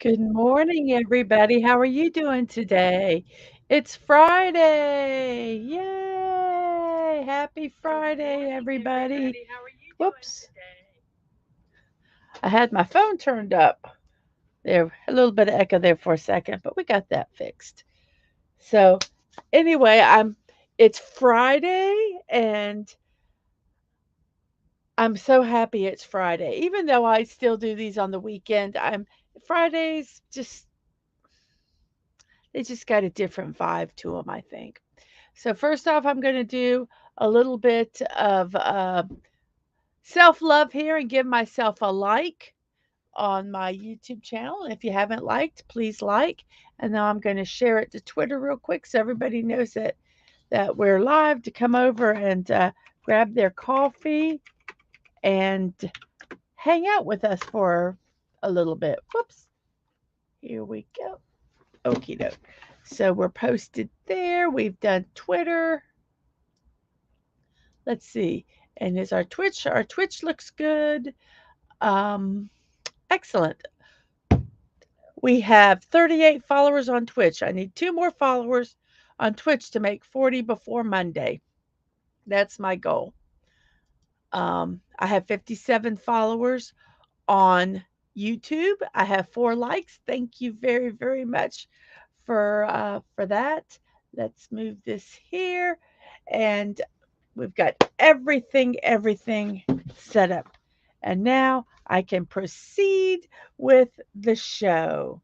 Good morning, everybody. How are you doing today? It's Friday. Yay! Happy Friday, everybody. Whoops. I had my phone turned up. There, a little bit of echo there for a second, but we got that fixed. So, anyway, it's Friday and I'm so happy it's Friday. Even though I still do these on the weekend, I'm Fridays just they just got a different vibe to them, I think. So first off, I'm going to do a little bit of self-love here and give myself a like on my YouTube channel. If you haven't liked, please like. And now I'm going to share it to Twitter real quick so everybody knows that we're live to come over and grab their coffee and hang out with us for a little bit. Whoops. Here we go. Okie doke. So we're posted there. We've done Twitter. Let's see. And is our Twitch? Our Twitch looks good. Um, excellent. We have 38 followers on Twitch. I need 2 more followers on Twitch to make 40 before Monday. That's my goal. I have 57 followers on YouTube. I have 4 likes. Thank you very, very much for that. Let's move this here, and we've got everything set up. And now I can proceed with the show.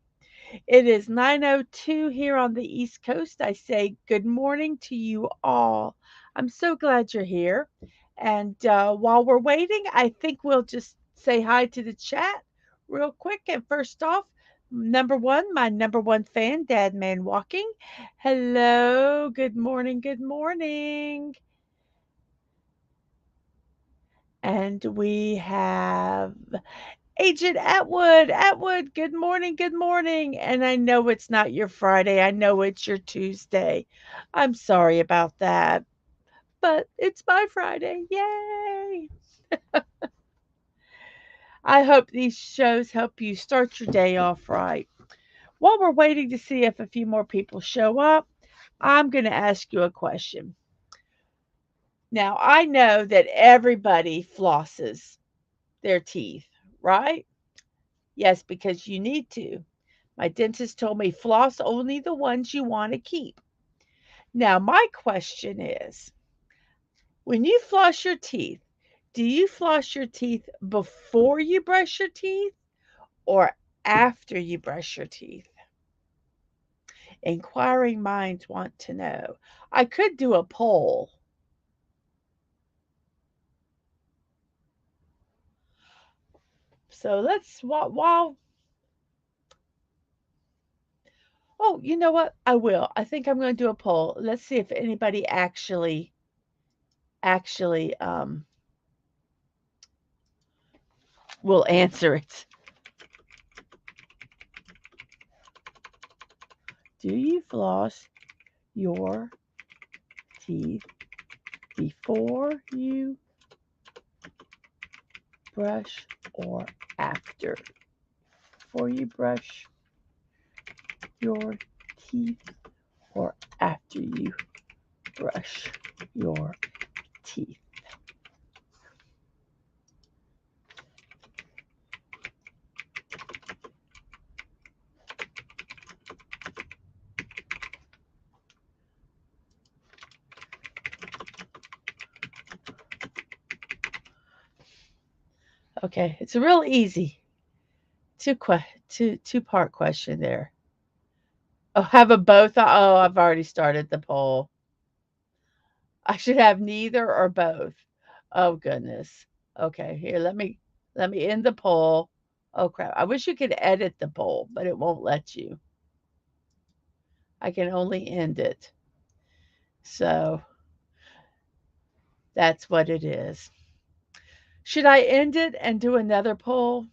It is 9:02 here on the East Coast. I say good morning to you all. I'm so glad you're here. And while we're waiting, I think we'll just say hi to the chat real quick. And first off, my number one fan, Dadman Walking. Hello, good morning, good morning. And we have Agent Atwood. Atwood, good morning, good morning. And I know it's not your Friday. I know it's your Tuesday. I'm sorry about that, but it's my Friday. Yay! I hope these shows help you start your day off right. While we're waiting to see if a few more people show up, I'm going to ask you a question. Now, I know that everybody flosses their teeth, right? Yes, because you need to. My dentist told me floss only the ones you want to keep. Now, my question is, when you floss your teeth, do you floss your teeth before you brush your teeth or after you brush your teeth? Inquiring minds want to know. I could do a poll. So let's, while oh, you know what? I will. I think I'm going to do a poll. Let's see if anybody actually will answer it. Do you floss your teeth before you brush or after? Before you brush your teeth or after you brush your teeth? Okay, it's a real easy two-part question there. Oh, have a both? Oh, I've already started the poll. I should have neither or both. Oh goodness. Okay, here let me end the poll. Oh crap. I wish you could edit the poll, but it won't let you. I can only end it. So that's what it is. Should I end it and do another poll?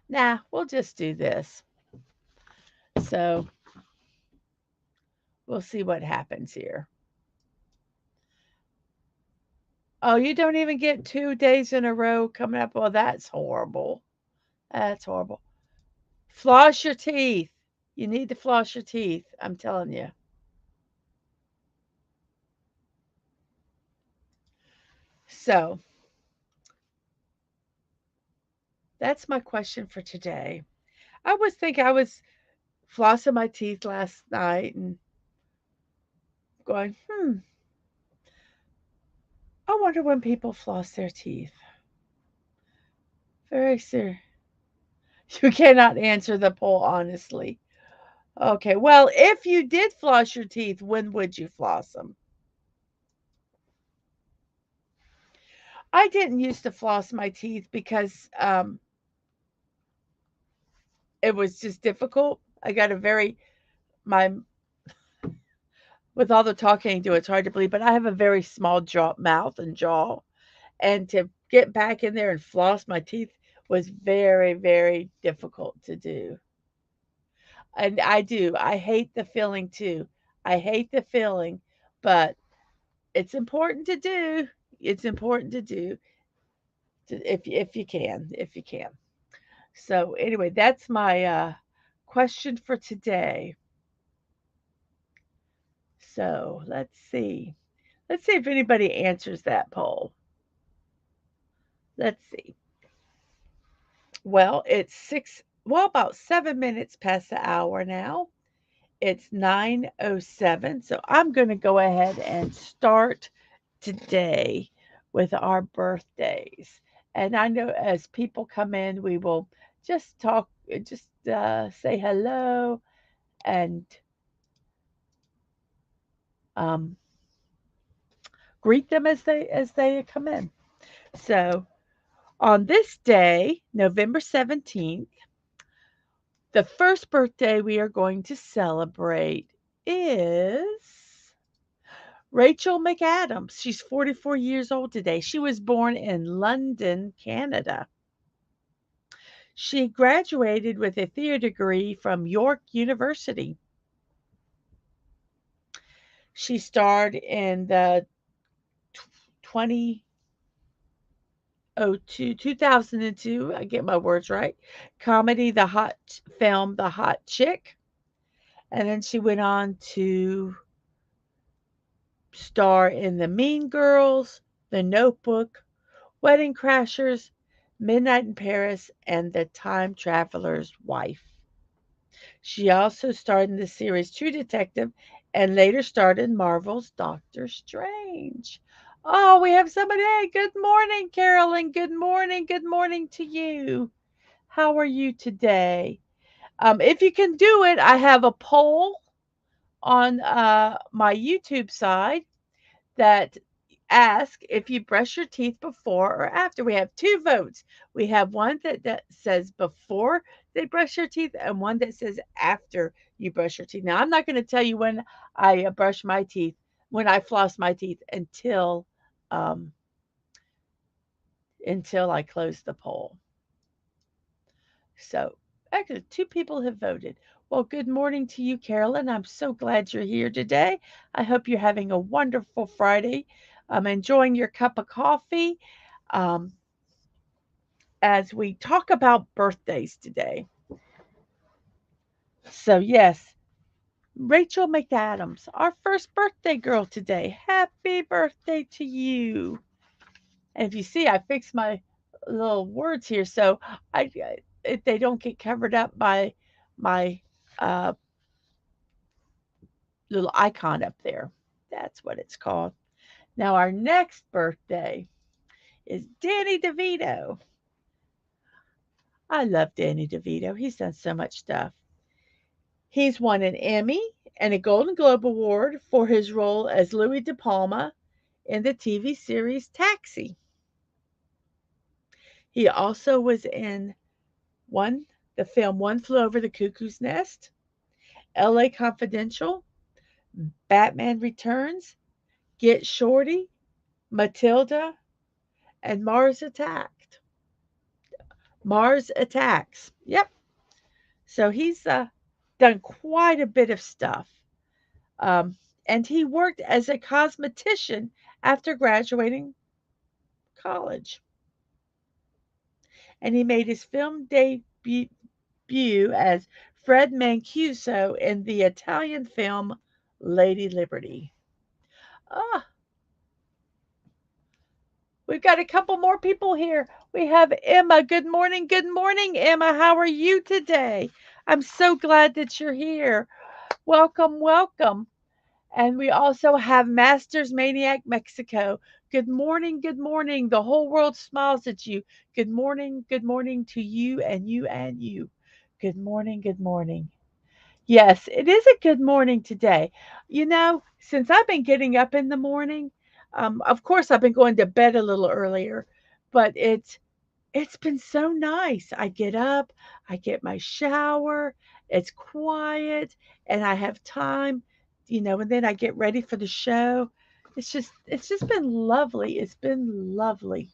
Nah, we'll just do this. So we'll see what happens here. Oh, you don't even get 2 days in a row coming up. Well, that's horrible. That's horrible. Floss your teeth. You need to floss your teeth. I'm telling you. So that's my question for today. I was flossing my teeth last night and going, I wonder when people floss their teeth. Very serious. You cannot answer the poll honestly. Okay, well, if you did floss your teeth, when would you floss them? I didn't used to floss my teeth because it was just difficult. I got a very my with all the talking I do, it's hard to believe, but I have a very small mouth and jaw, and to get back in there and floss my teeth was very, very difficult to do. And I do. I hate the feeling too. I hate the feeling, but it's important to do. It's important to do if you can, if you can. So anyway, that's my question for today. So let's see. Let's see if anybody answers that poll. Let's see. Well, about 7 minutes past the hour now. It's 9:07. So I'm going to go ahead and start today with our birthdays. And I know as people come in, we will just talk, just say hello and um, greet them as they come in. So on this day, November 17th, the first birthday we are going to celebrate is Rachel McAdams. She's 44 years old today. She was born in London, Canada. She graduated with a theater degree from York University. She starred in the 2002, I get my words right, comedy The Hot Chick. And then she went on to star in The Mean Girls, The Notebook, Wedding Crashers, Midnight in Paris, and The Time Traveler's Wife. She also starred in the series True Detective and later starred in Marvel's Doctor Strange. Oh, we have somebody. Hey, good morning, Carolyn. Good morning. Good morning to you. How are you today? If you can do it, I have a poll on my YouTube side that ask if you brush your teeth before or after. We have two votes. We have one that says before they brush your teeth and one that says after you brush your teeth. Now, I'm not going to tell you when I brush my teeth, when I floss my teeth um, until I close the poll. So, actually, two people have voted. Well, good morning to you, Carolyn. I'm so glad you're here today. I hope you're having a wonderful Friday. I'm enjoying your cup of coffee um, as we talk about birthdays today. So, yes, Rachel McAdams, our first birthday girl today. Happy birthday to you. And if you see, I fixed my little words here so if they don't get covered up by my uh, little icon up there. That's what it's called. Now, our next birthday is Danny DeVito. I love Danny DeVito. He's done so much stuff. He's won an Emmy and a Golden Globe Award for his role as Louis De Palma in the TV series Taxi. He also was in one the film One Flew Over the Cuckoo's Nest, LA Confidential, Batman Returns, Get Shorty, Matilda, and Mars Attacks. Yep. So he's done quite a bit of stuff. Um, and he worked as a cosmetician after graduating college. And he made his film debut as Fred Mancuso in the Italian film Lady Liberty. Ah, we've got a couple more people here. We have Emma. Good morning. Good morning, Emma. How are you today? I'm so glad that you're here. Welcome, welcome. And we also have Masters Maniac Mexico. Good morning, good morning. The whole world smiles at you. Good morning to you and you and you. Good morning, good morning. Yes, it is a good morning today. Since I've been getting up in the morning, of course I've been going to bed a little earlier, but it's been so nice. I get up, I get my shower, it's quiet, and I have time, and then I get ready for the show. It's just been lovely. It's been lovely.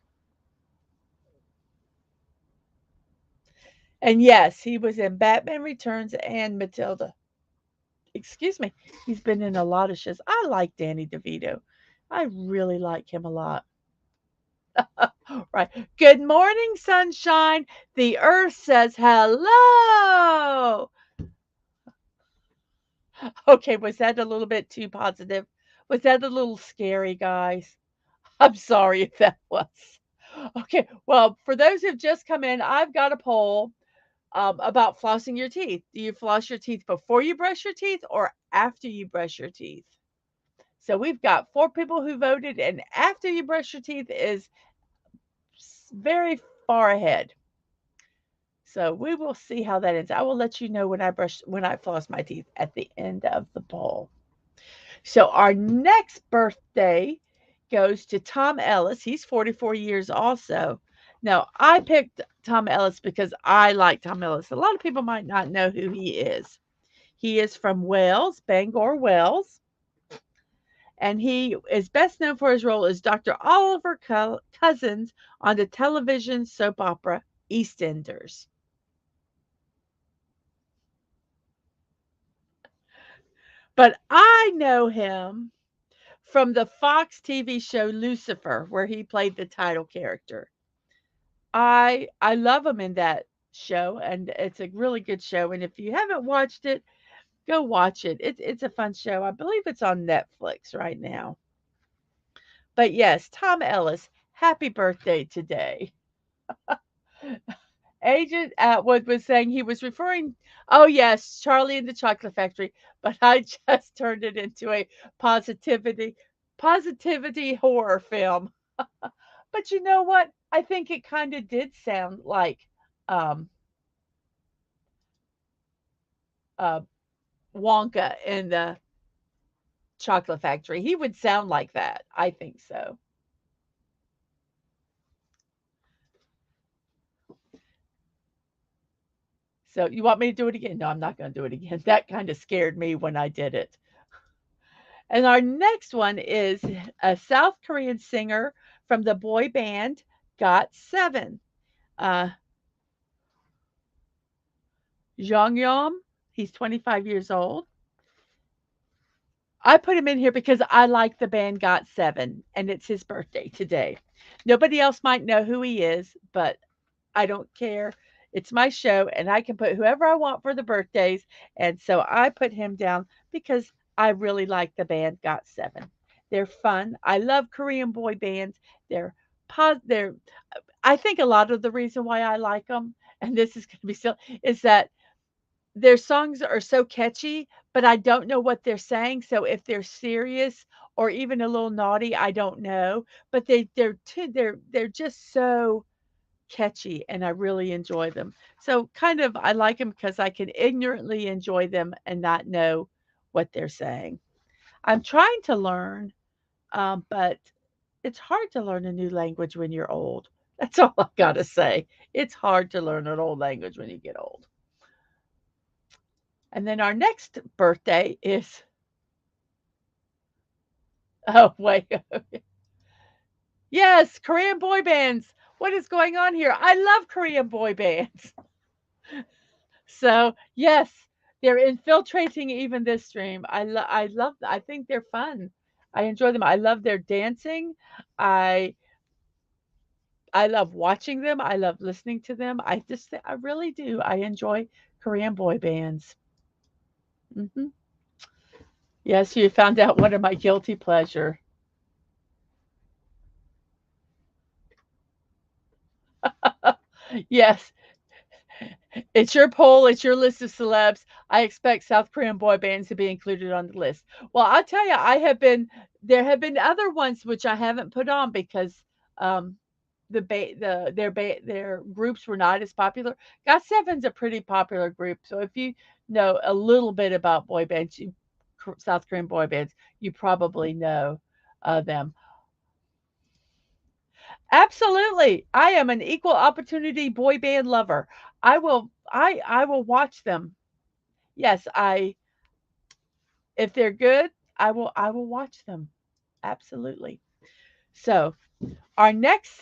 And yes, he was in Batman Returns and Matilda. Excuse me. He's been in a lot of shows. I like Danny DeVito. I really like him a lot. Right. Good morning, sunshine. The earth says hello. Okay, was that a little bit too positive? Was that a little scary, guys? I'm sorry if that was. Okay, well, for those who've just come in, I've got a poll about flossing your teeth. Do you floss your teeth before you brush your teeth or after you brush your teeth? So we've got 4 people who voted, and after you brush your teeth is very far ahead. So we will see how that ends. I will let you know when I floss my teeth at the end of the poll. So our next birthday goes to Tom Ellis. He's 44 years also. Now, I picked Tom Ellis because I like Tom Ellis. A lot of people might not know who he is. He is from Wales, Bangor, Wales, and he is best known for his role as Dr. Oliver Cousins on the television soap opera EastEnders. But I know him from the Fox TV show Lucifer, where he played the title character. I love him in that show, and it's a really good show. And if you haven't watched it, go watch it. It's a fun show. I believe it's on Netflix right now. But yes, Tom Ellis, happy birthday today. Agent Atwood was saying he was referring, oh yes, Charlie and the Chocolate Factory, but I just turned it into a positivity horror film. But you know what? I think it kind of did sound like um, uh, Wonka in the Chocolate Factory. He would sound like that. I think so. So you want me to do it again? No, I'm not going to do it again. That kind of scared me when I did it. And our next one is a South Korean singer from the boy band Got Seven. Uh, Jonghyun. He's 25 years old. I put him in here because I like the band Got Seven, and it's his birthday today. Nobody else might know who he is, but I don't care. It's my show, and I can put whoever I want for the birthdays. And so I put him down because I really like the band Got Seven. They're fun. I love Korean boy bands. They're they're I think a lot of the reason why I like them, and this is going to be silly, is that their songs are so catchy, but I don't know what they're saying. So if they're serious or even a little naughty, I don't know. But they're just so catchy, and I really enjoy them. So kind of I like them because I can ignorantly enjoy them and not know what they're saying. I'm trying to learn, but it's hard to learn a new language when you're old. That's all I gotta say. It's hard to learn an old language when you get old. And then our next birthday is oh wait. Yes, Korean boy bands. What is going on here? I love Korean boy bands. So, yes, they're infiltrating even this stream. I love I think they're fun. I enjoy them. I love their dancing. I I love watching them. I love listening to them. I really do. I enjoy Korean boy bands. Hmm. Yes, you found out one of my guilty pleasure. Yes, it's your poll, it's your list of celebs. I expect South Korean boy bands to be included on the list. Well, I'll tell you, there have been other ones which I haven't put on because um, their groups were not as popular. Got Seven's a pretty popular group, so if you know a little bit about boy bands, South Korean boy bands, you probably know them. Absolutely. I am an equal opportunity boy band lover. I will watch them. Yes, I if they're good, I will watch them. Absolutely. So, our next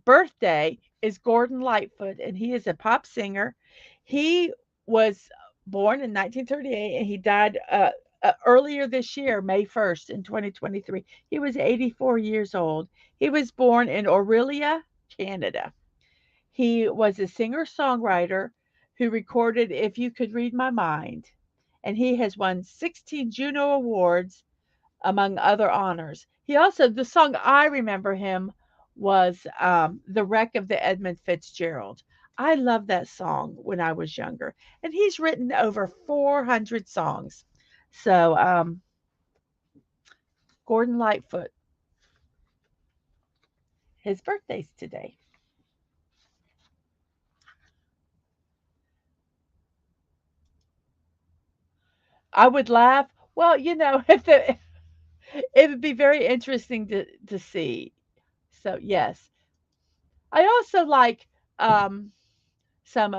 birthday is Gordon Lightfoot, and he is a pop singer. He was born in 1938 and he died earlier this year, May 1st in 2023. He was 84 years old. He was born in Orillia, Canada. He was a singer-songwriter who recorded If You Could Read My Mind, and he has won 16 Juno Awards among other honors. He also the song I remember him was "The Wreck of the Edmund Fitzgerald." I loved that song when I was younger, and he's written over 400 songs. So, Gordon Lightfoot, his birthday's today. I would laugh. Well, if it would be very interesting to see. So yes, I also like some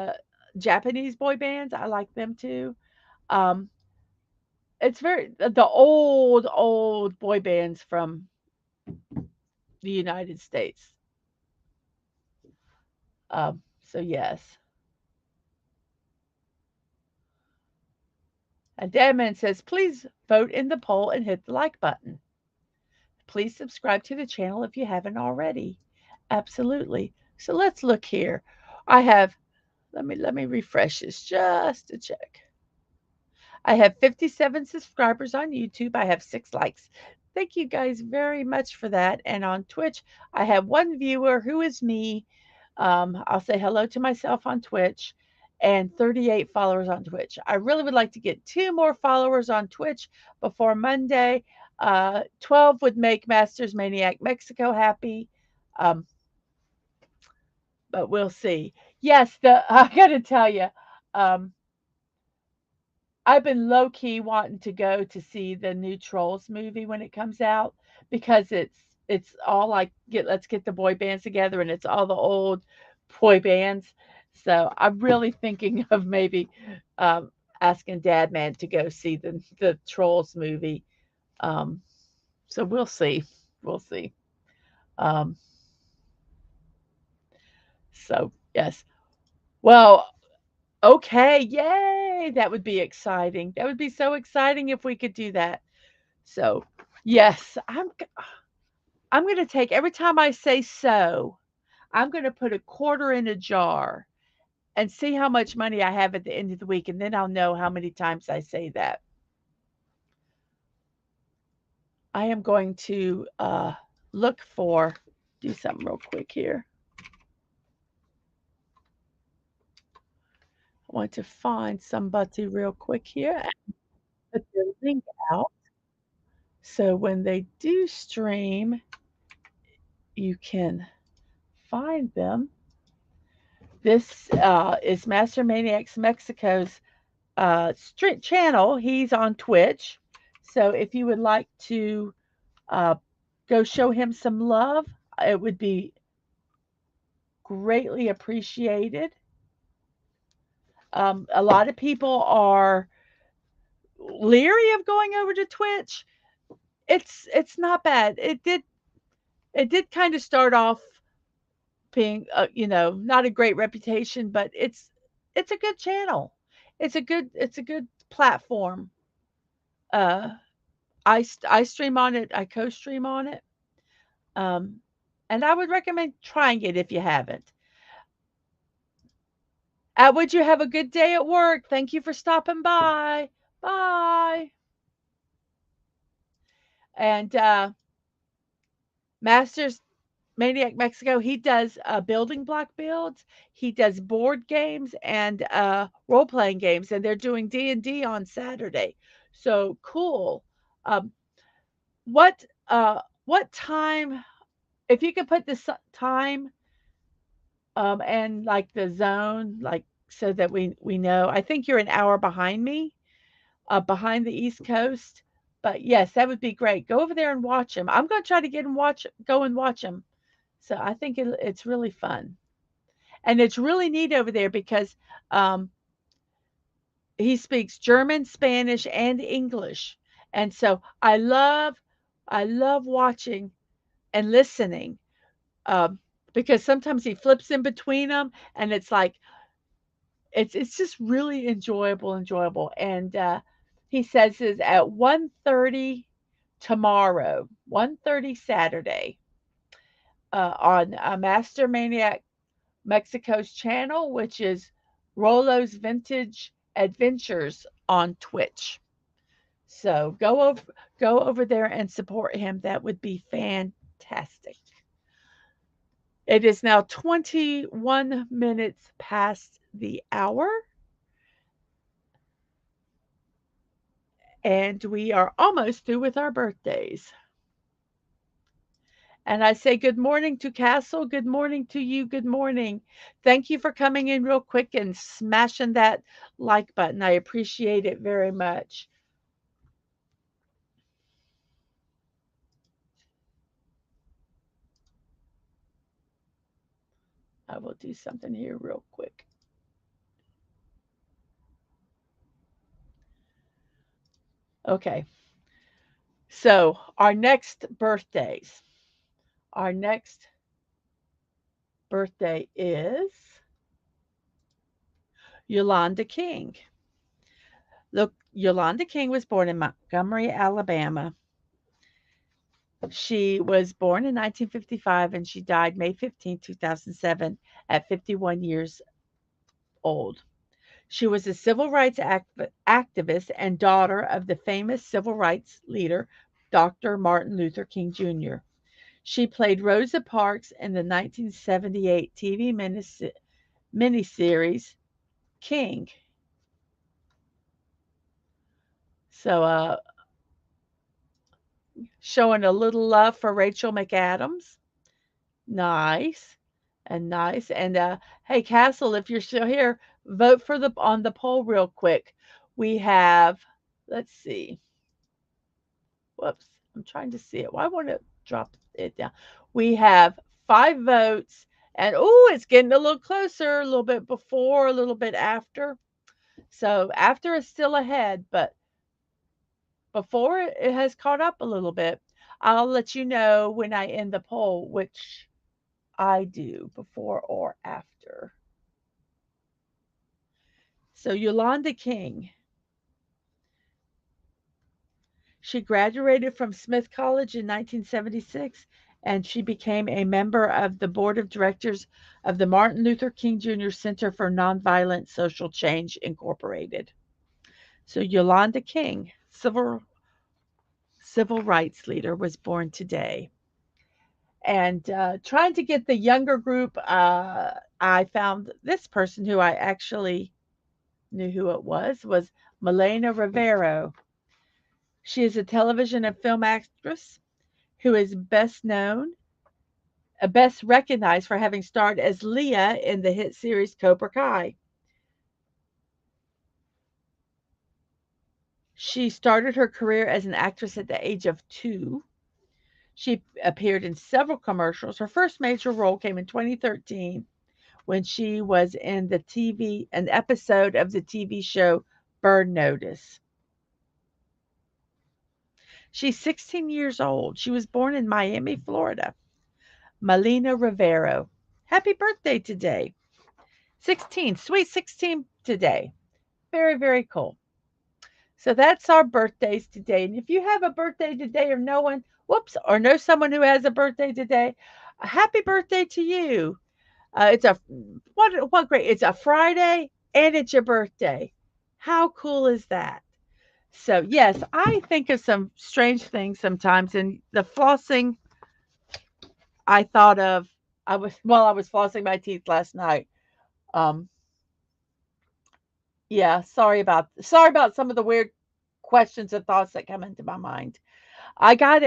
Japanese boy bands. I like them too. Um, it's very the old boy bands from the United States. So yes, and Dadman says, please vote in the poll and hit the like button. Please subscribe to the channel if you haven't already. Absolutely. So let's look here. I have let me refresh this just to check. I have 57 subscribers on YouTube. I have 6 likes. Thank you guys very much for that. And on Twitch, I have 1 viewer who is me. I'll say hello to myself on Twitch and 38 followers on Twitch. I really would like to get 2 more followers on Twitch before Monday. 12 would make Masters Maniac Mexico happy. Um, but we'll see. Yes, I got to tell you, um, I've been low key wanting to go to see the new Trolls movie when it comes out because it's all like let's get the boy bands together and it's all the old boy bands. So I'm really thinking of maybe um, asking Dadman to go see the Trolls movie. Um, so we'll see. We'll see. Um, so yes. Well, okay, yay! That would be exciting. That would be so exciting if we could do that. So, yes, I'm going to take every time I say so, I'm going to put a quarter in a jar and see how much money I have at the end of the week and then I'll know how many times I say that. I am going to look for do something real quick here. I want to find somebody real quick here and put their link out. So when they do stream, you can find them. This is Master Maniacs Mexico's street channel. He's on Twitch. So if you would like to uh, go show him some love, it would be greatly appreciated. A lot of people are leery of going over to Twitch. It's not bad. It did kind of start off being not a great reputation, but it's a good channel. It's a good platform. Uh, I stream on it. I co-stream on it. Um, and I would recommend trying it if you haven't. Would you have a good day at work? Thank you for stopping by. Bye. And Masters Maniac Mexico, he does building block builds. He does board games and role playing games, and they're doing D&D on Saturday. So cool. Um, what time? If you could put the time and like the zone, like so that we know. I think you're an hour behind me, behind the East Coast. But yes, that would be great. Go over there and watch him. I'm going to try to go and watch him. So I think it's really fun. And it's really neat over there because um, he speaks German, Spanish, and English. And so I love watching and listening um, because sometimes he flips in between them, and it's like it's just really enjoyable. And he says is at 1:30 tomorrow, 1:30 Saturday, on Master Maniac Mexico's channel, which is Rolo's Vintage Adventures on Twitch. So go over there and support him. That would be fantastic. It is now 21 minutes past the hour, and we are almost through with our birthdays. And I say good morning to Castle. Good morning to you. Good morning. Thank you for coming in real quick and smashing that like button. I appreciate it very much. I will do something here real quick. Okay. So, our next birthday is Yolanda King. Look, Yolanda King was born in Montgomery, Alabama. She was born in 1955 and she died May 15, 2007 at 51 years old. She was a civil rights activist and daughter of the famous civil rights leader, Dr. Martin Luther King Jr. She played Rosa Parks in the 1978 TV miniseries King. So, showing a little love for Rachel McAdams. Nice and nice. And hey, Castle, if you're still here, vote for the on the poll real quick. We have, let's see. Whoops, I'm trying to see it. Why won't it drop it down? We have 5 votes, and oh, it's getting a little closer, a little bit before, a little bit after. So after is still ahead, but before it has caught up a little bit. I'll let you know when I end the poll, which I do before or after. So Yolanda King, she graduated from Smith College in 1976 and she became a member of the board of directors of the Martin Luther King Jr. Center for Nonviolent Social Change Incorporated. So Yolanda King, civil rights leader, was born today. And trying to get the younger group, I found this person who I actually knew who it was Milena Rivero. She is a television and film actress who is best recognized for having starred as Leah in the hit series Cobra Kai. She started her career as an actress at the age of 2. She appeared in several commercials. Her first major role came in 2013 when she was in an episode of the TV show Burn Notice. She's 16 years old. She was born in Miami, Florida. Melina Rivero. Happy birthday today. 16, sweet 16 today. Very, very cool. So that's our birthdays today. And if you have a birthday today or know someone who has a birthday today, Happy birthday to you. It's a what great. It's a Friday and it's your birthday. How cool is that? So, yes, I think of some strange things sometimes, and the flossing I thought of I was flossing my teeth last night. Um, yeah, sorry about some of the weird questions and thoughts that come into my mind. I got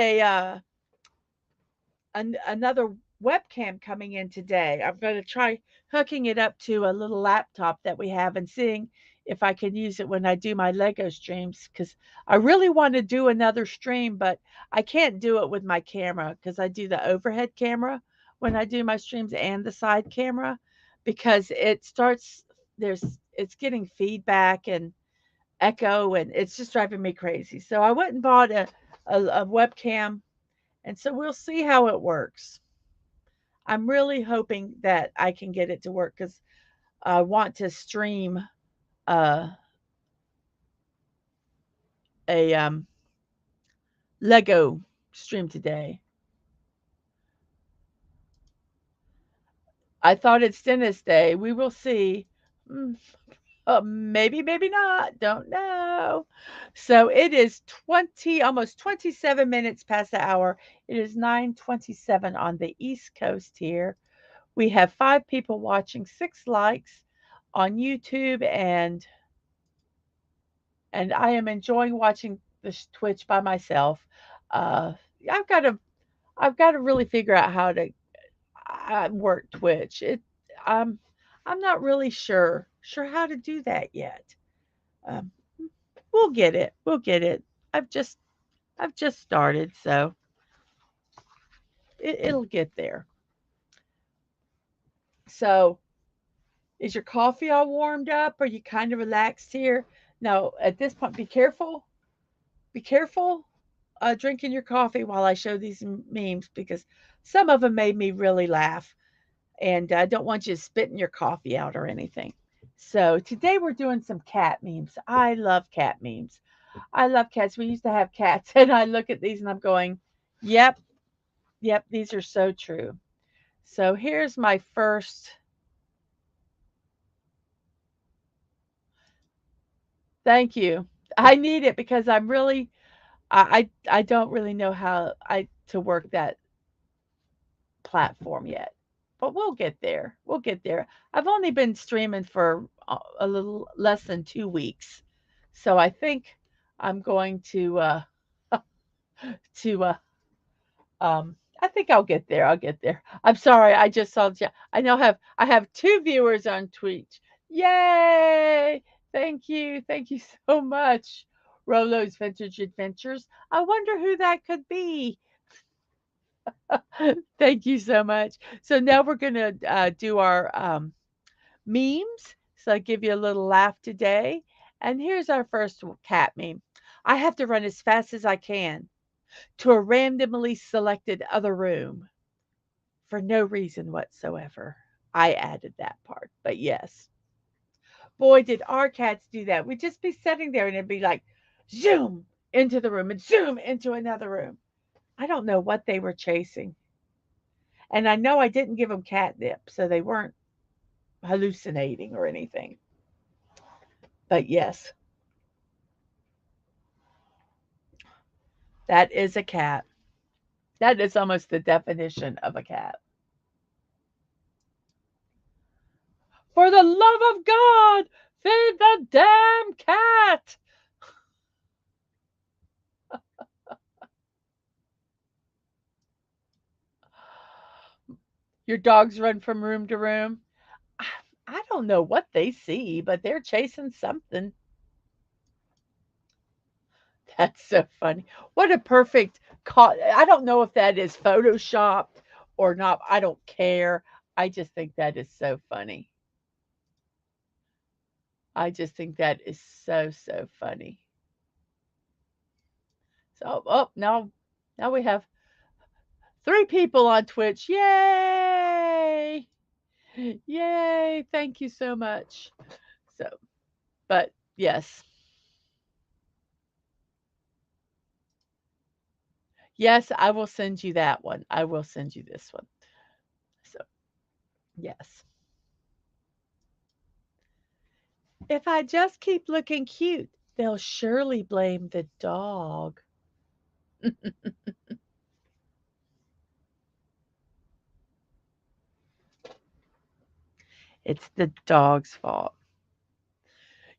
another webcam coming in today. I'm going to try hooking it up to a little laptop that we have and seeing if I can use it when I do my Lego streams because I really want to do another stream, but I can't do it with my camera because I do the overhead camera when I do my streams and the side camera because it's getting feedback and echo and it's just driving me crazy. So I went and bought a webcam and so we'll see how it works. I'm really hoping that I can get it to work because I want to stream uh, a Lego stream today. I thought it's Dennis Day. We will see. Mm, maybe, maybe not. Don't know. So it is 20, almost 27 minutes past the hour. It is 9:27 on the East Coast here. We have 5 people watching, 6 likes on YouTube, and I am enjoying watching this Twitch by myself. Uh, I've got to I've got to really figure out how to work Twitch. I'm I'm not really sure how to do that yet. Um, we'll get it. We'll get it. I've just started, so it'll get there. So, is your coffee all warmed up? Are you kind of relaxed here? Now, at this point, be careful. Be careful drinking your coffee while I show these memes because some of them made me really laugh, and I don't want you spitting your coffee out or anything. So today we're doing some cat memes. I love cat memes. I love cats. We used to have cats, and I look at these and I'm going, "Yep, yep, these are so true." So here's my first. Thank you. I need it because I'm really I don't really know how I to work that platform yet. But we'll get there. We'll get there. I've only been streaming for a little less than 2 weeks. So I think I'm going to I think I'll get there. I'll get there. I'm sorry. I just saw I have 2 viewers on Twitch. Yay! Thank you. Thank you so much. Rolo's Vintage Adventures. I wonder who that could be. Thank you so much. So now we're going to do our memes. So I give you a little laugh today. And here's our first cat meme. I have to run as fast as I can to a randomly selected other room for no reason whatsoever. I added that part, but yes. Boy, did our cats do that. We'd just be sitting there and it'd be like zoom into the room and zoom into another room. I don't know what they were chasing. And I know I didn't give them catnip, so they weren't hallucinating or anything. But yes, that is a cat. That is almost the definition of a cat. For the love of God, feed the damn cat. Your dogs run from room to room. I don't know what they see, but they're chasing something. That's so funny. What a perfect I don't know if that is photoshopped or not. I don't care. I just think that is so funny. I just think that is so funny. So, oh, now we have 3 people on Twitch. Yay! Yay! Thank you so much. So, but yes. Yes, I will send you that one. I will send you this one. Yes. If I just keep looking cute, they'll surely blame the dog. It's the dog's fault.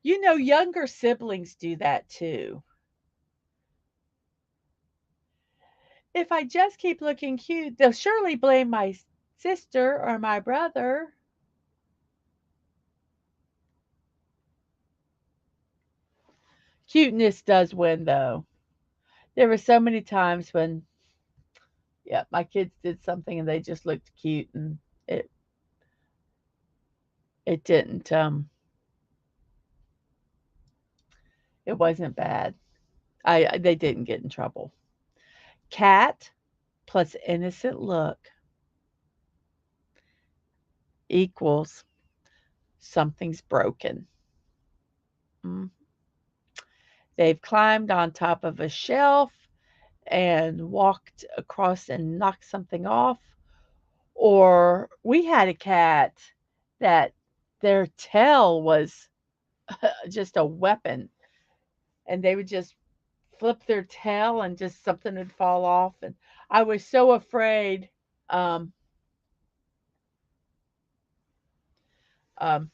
You know, younger siblings do that too. If I just keep looking cute, they'll surely blame my sister or my brother. Cuteness does win, though. There were so many times when, yeah, my kids did something and they just looked cute, and it it didn't it wasn't bad. They didn't get in trouble. Cat plus innocent look equals something's broken. Mm. They've climbed on top of a shelf and walked across and knocked something off. Or we had a cat that their tail was just a weapon, and they would just flip their tail and just something would fall off. And I was so afraid um, um,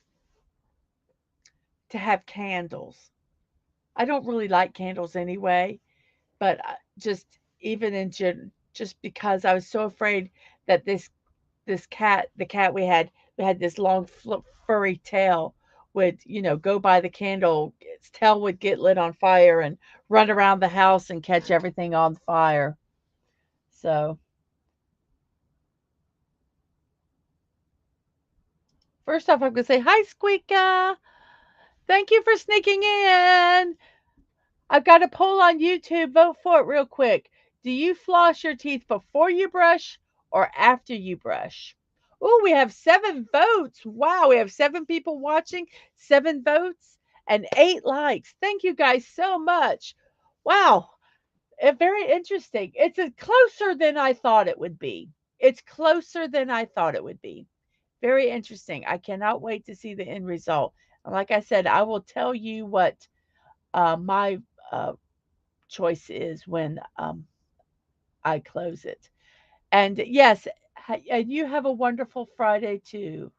to have candles. I don't really like candles anyway, but just even in just because I was so afraid that this cat, the cat we had this long furry tail, would, go by the candle, its tail would get lit on fire and run around the house and catch everything on fire. So, first off, I'm going to say, hi, Squeaka. Thank you for sneaking in. I've got a poll on YouTube. Vote for it real quick. Do you floss your teeth before you brush or after you brush? Oh, we have 7 votes. Wow, we have 7 people watching, 7 votes, and 8 likes. Thank you guys so much. Wow, very interesting. It's closer than I thought it would be. It's closer than I thought it would be. Very interesting. I cannot wait to see the end result. And like I said, I will tell you what my uh, choice is when I close it. And yes, and you have a wonderful Friday too.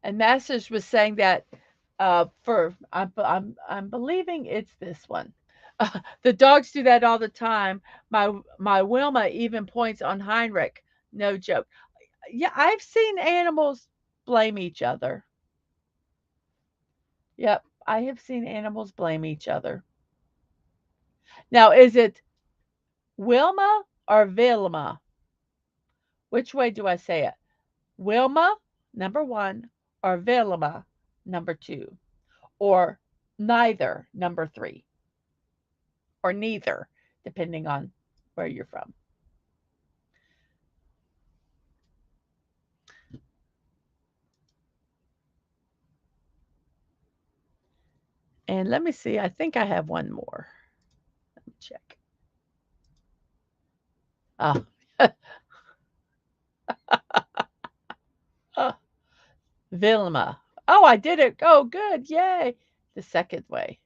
And Masters was saying that for I'm believing it's this one. The dogs do that all the time. My Wilma even points on Heinrich. No joke. Yeah, I've seen animals blame each other. Yep, I have seen animals blame each other. Now, is it Wilma or Vilma? Which way do I say it? Wilma, number one, or Vilma, number two, or neither, number three, or neither, depending on where you're from. And let me see, I think I have one more. Let me check. Ah, uh, Vilma. Oh, I did it. Oh, good. Yay. The second way.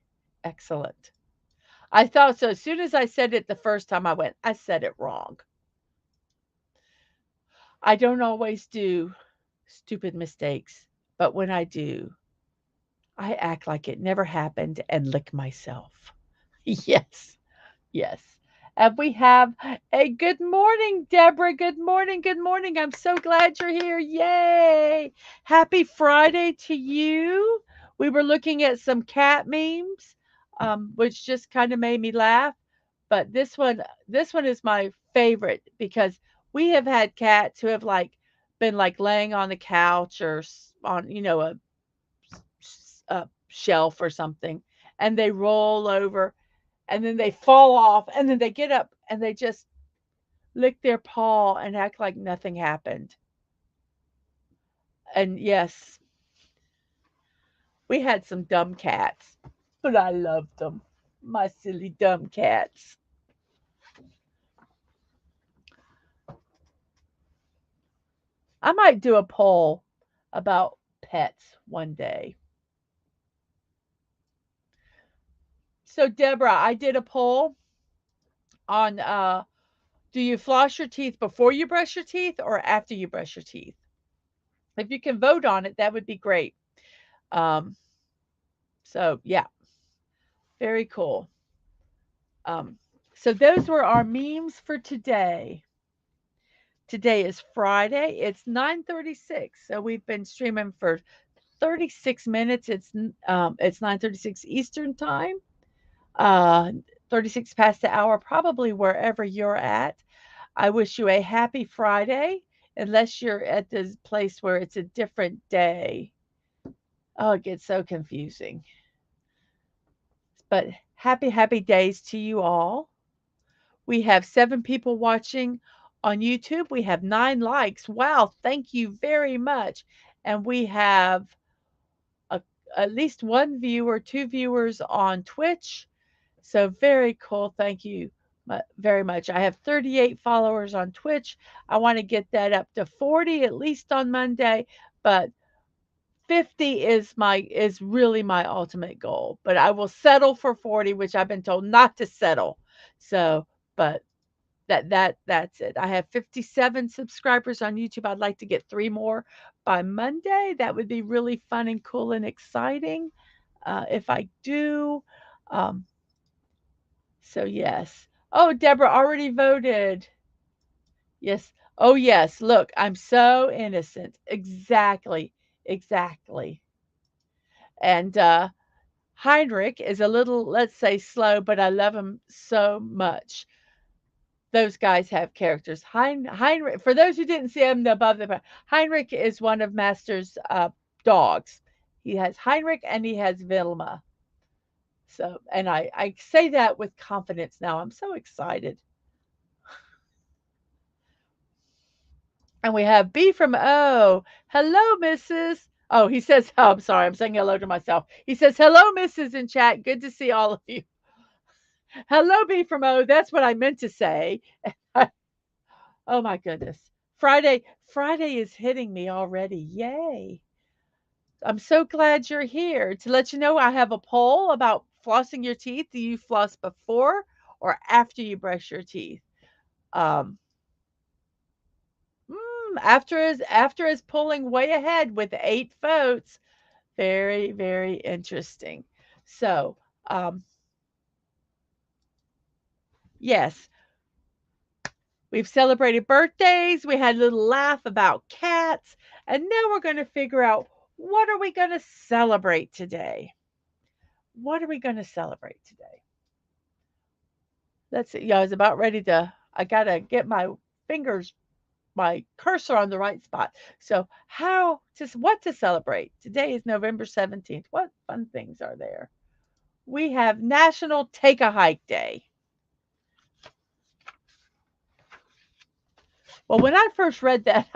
Excellent. I thought so. As soon as I said it the first time, I went, I said it wrong. I don't always do stupid mistakes, but when I do, I act like it never happened and lick myself. Yes, yes. And we have a good morning, Deborah. Good morning. Good morning. I'm so glad you're here. Yay. Happy Friday to you. We were looking at some cat memes, which just kind of made me laugh. But this one is my favorite because we have had cats who have like been like laying on the couch or on, a shelf or something, and they roll over and then they fall off and then they get up and they just lick their paw and act like nothing happened. And yes, we had some dumb cats, but I loved them. My silly dumb cats. I might do a poll about pets one day. So, Deborah, I did a poll on do you floss your teeth before you brush your teeth or after you brush your teeth? If you can vote on it, that would be great. Um, so, yeah, very cool. So, those were our memes for today. Today is Friday. It's 9:36. So, we've been streaming for 36 minutes. It's 9:36 Eastern time. Uh 36 past the hour, probably wherever you're at. I wish you a happy Friday, unless you're at this place where it's a different day. Oh, it gets so confusing. But happy days to you all. We have 7 people watching on YouTube. We have 9 likes. Wow, thank you very much. And we have a, at least 1 viewer, 2 viewers on Twitch. So very cool. Thank you very much. I have 38 followers on Twitch. I want to get that up to 40 at least on Monday, but 50 is really my ultimate goal. But I will settle for 40, which I've been told not to settle. So, but that's it. I have 57 subscribers on YouTube. I'd like to get 3 more by Monday. That would be really fun and cool and exciting. If I do, um, so yes. Oh, Deborah already voted. Yes. Oh, yes. Look, I'm so innocent. Exactly. Exactly. And Heinrich is a little, let's say, slow, but I love him so much. Those guys have characters. Heinrich, for those who didn't see him above Heinrich is one of Master's dogs. He has Heinrich and he has Vilma. So, and I say that with confidence now. I'm so excited. And we have B from O. Hello, Mrs. Oh, he says, oh, I'm sorry, I'm saying hello to myself. He says, hello, Mrs. in chat. Good to see all of you. Hello, B from O. That's what I meant to say. Oh my goodness. Friday is hitting me already. Yay. I'm so glad you're here. To let you know, I have a poll about flossing your teeth. Do you floss before or after you brush your teeth? Um, after is pulling way ahead with 8 votes. Very, very interesting. So, yes, we've celebrated birthdays. We had a little laugh about cats, and now we're going to figure out what are we going to celebrate today. What are we going to celebrate today? Let's see. Yeah, I was about ready to. I gotta get my cursor on the right spot. So, what to celebrate? Today is November 17th. What fun things are there? We have National Take a Hike Day. Well, when I first read that,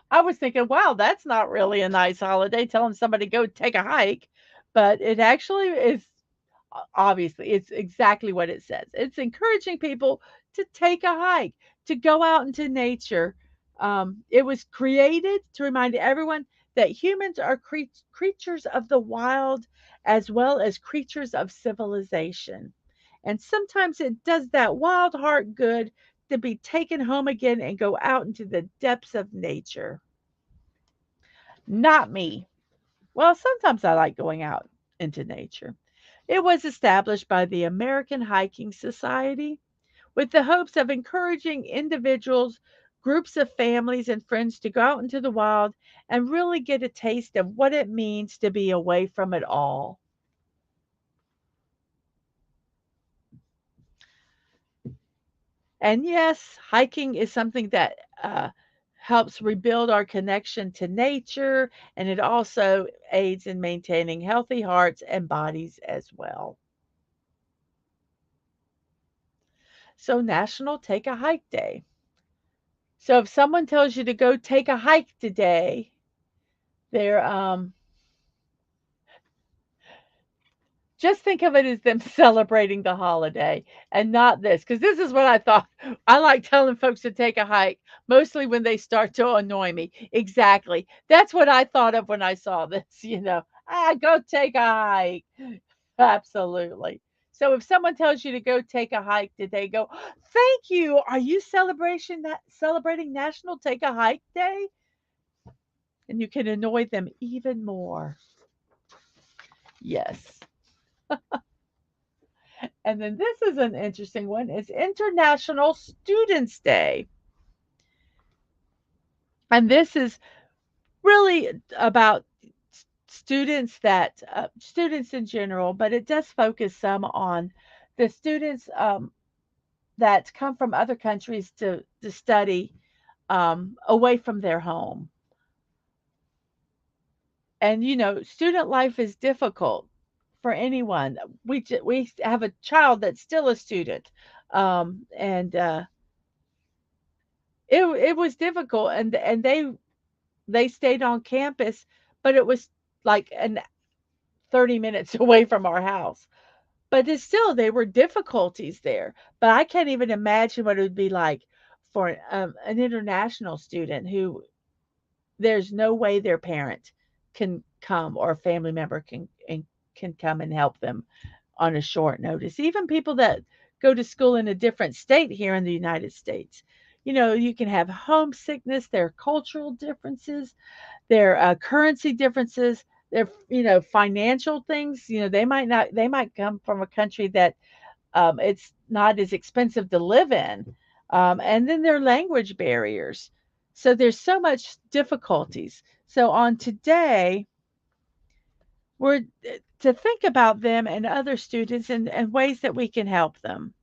I was thinking, wow, that's not really a nice holiday, telling somebody to go take a hike. But it actually is, obviously, it's exactly what it says. It's encouraging people to take a hike, to go out into nature. It was created to remind everyone that humans are creatures of the wild as well as creatures of civilization. And sometimes it does that wild heart good to be taken home again and go out into the depths of nature. Not me. Well, sometimes I like going out into nature. It was established by the American Hiking Society with the hopes of encouraging individuals, groups of families, and friends to go out into the wild and really get a taste of what it means to be away from it all. And yes, hiking is something that helps rebuild our connection to nature, and it also aids in maintaining healthy hearts and bodies as well. So, National Take a Hike Day. So, if someone tells you to go take a hike today, they're Just think of it as them celebrating the holiday and not this, because this is what I thought. I like telling folks to take a hike, mostly when they start to annoy me. Exactly. That's what I thought of when I saw this, Go take a hike. Absolutely. So if someone tells you to go take a hike today, go, "Thank you. Are you celebrating National Take a Hike Day?" And you can annoy them even more. Yes. And then this is an interesting one. It's International Students Day. And this is really about students in general, but it does focus some on the students that come from other countries to study away from their home. And student life is difficult for anyone. We have a child that's still a student, and it was difficult, and they stayed on campus, but it was like an 30 minutes away from our house. But it's still there were difficulties there. But I can't even imagine what it would be like for an international student who there's no way their parent can come or a family member can come and help them on a short notice. Even people that go to school in a different state here in the United States. You can have homesickness, there are cultural differences, there are currency differences, there financial things. They might come from a country that it's not as expensive to live in. And then there are language barriers. So there's so much difficulties. So on today, we're to think about them and other students and ways that we can help them.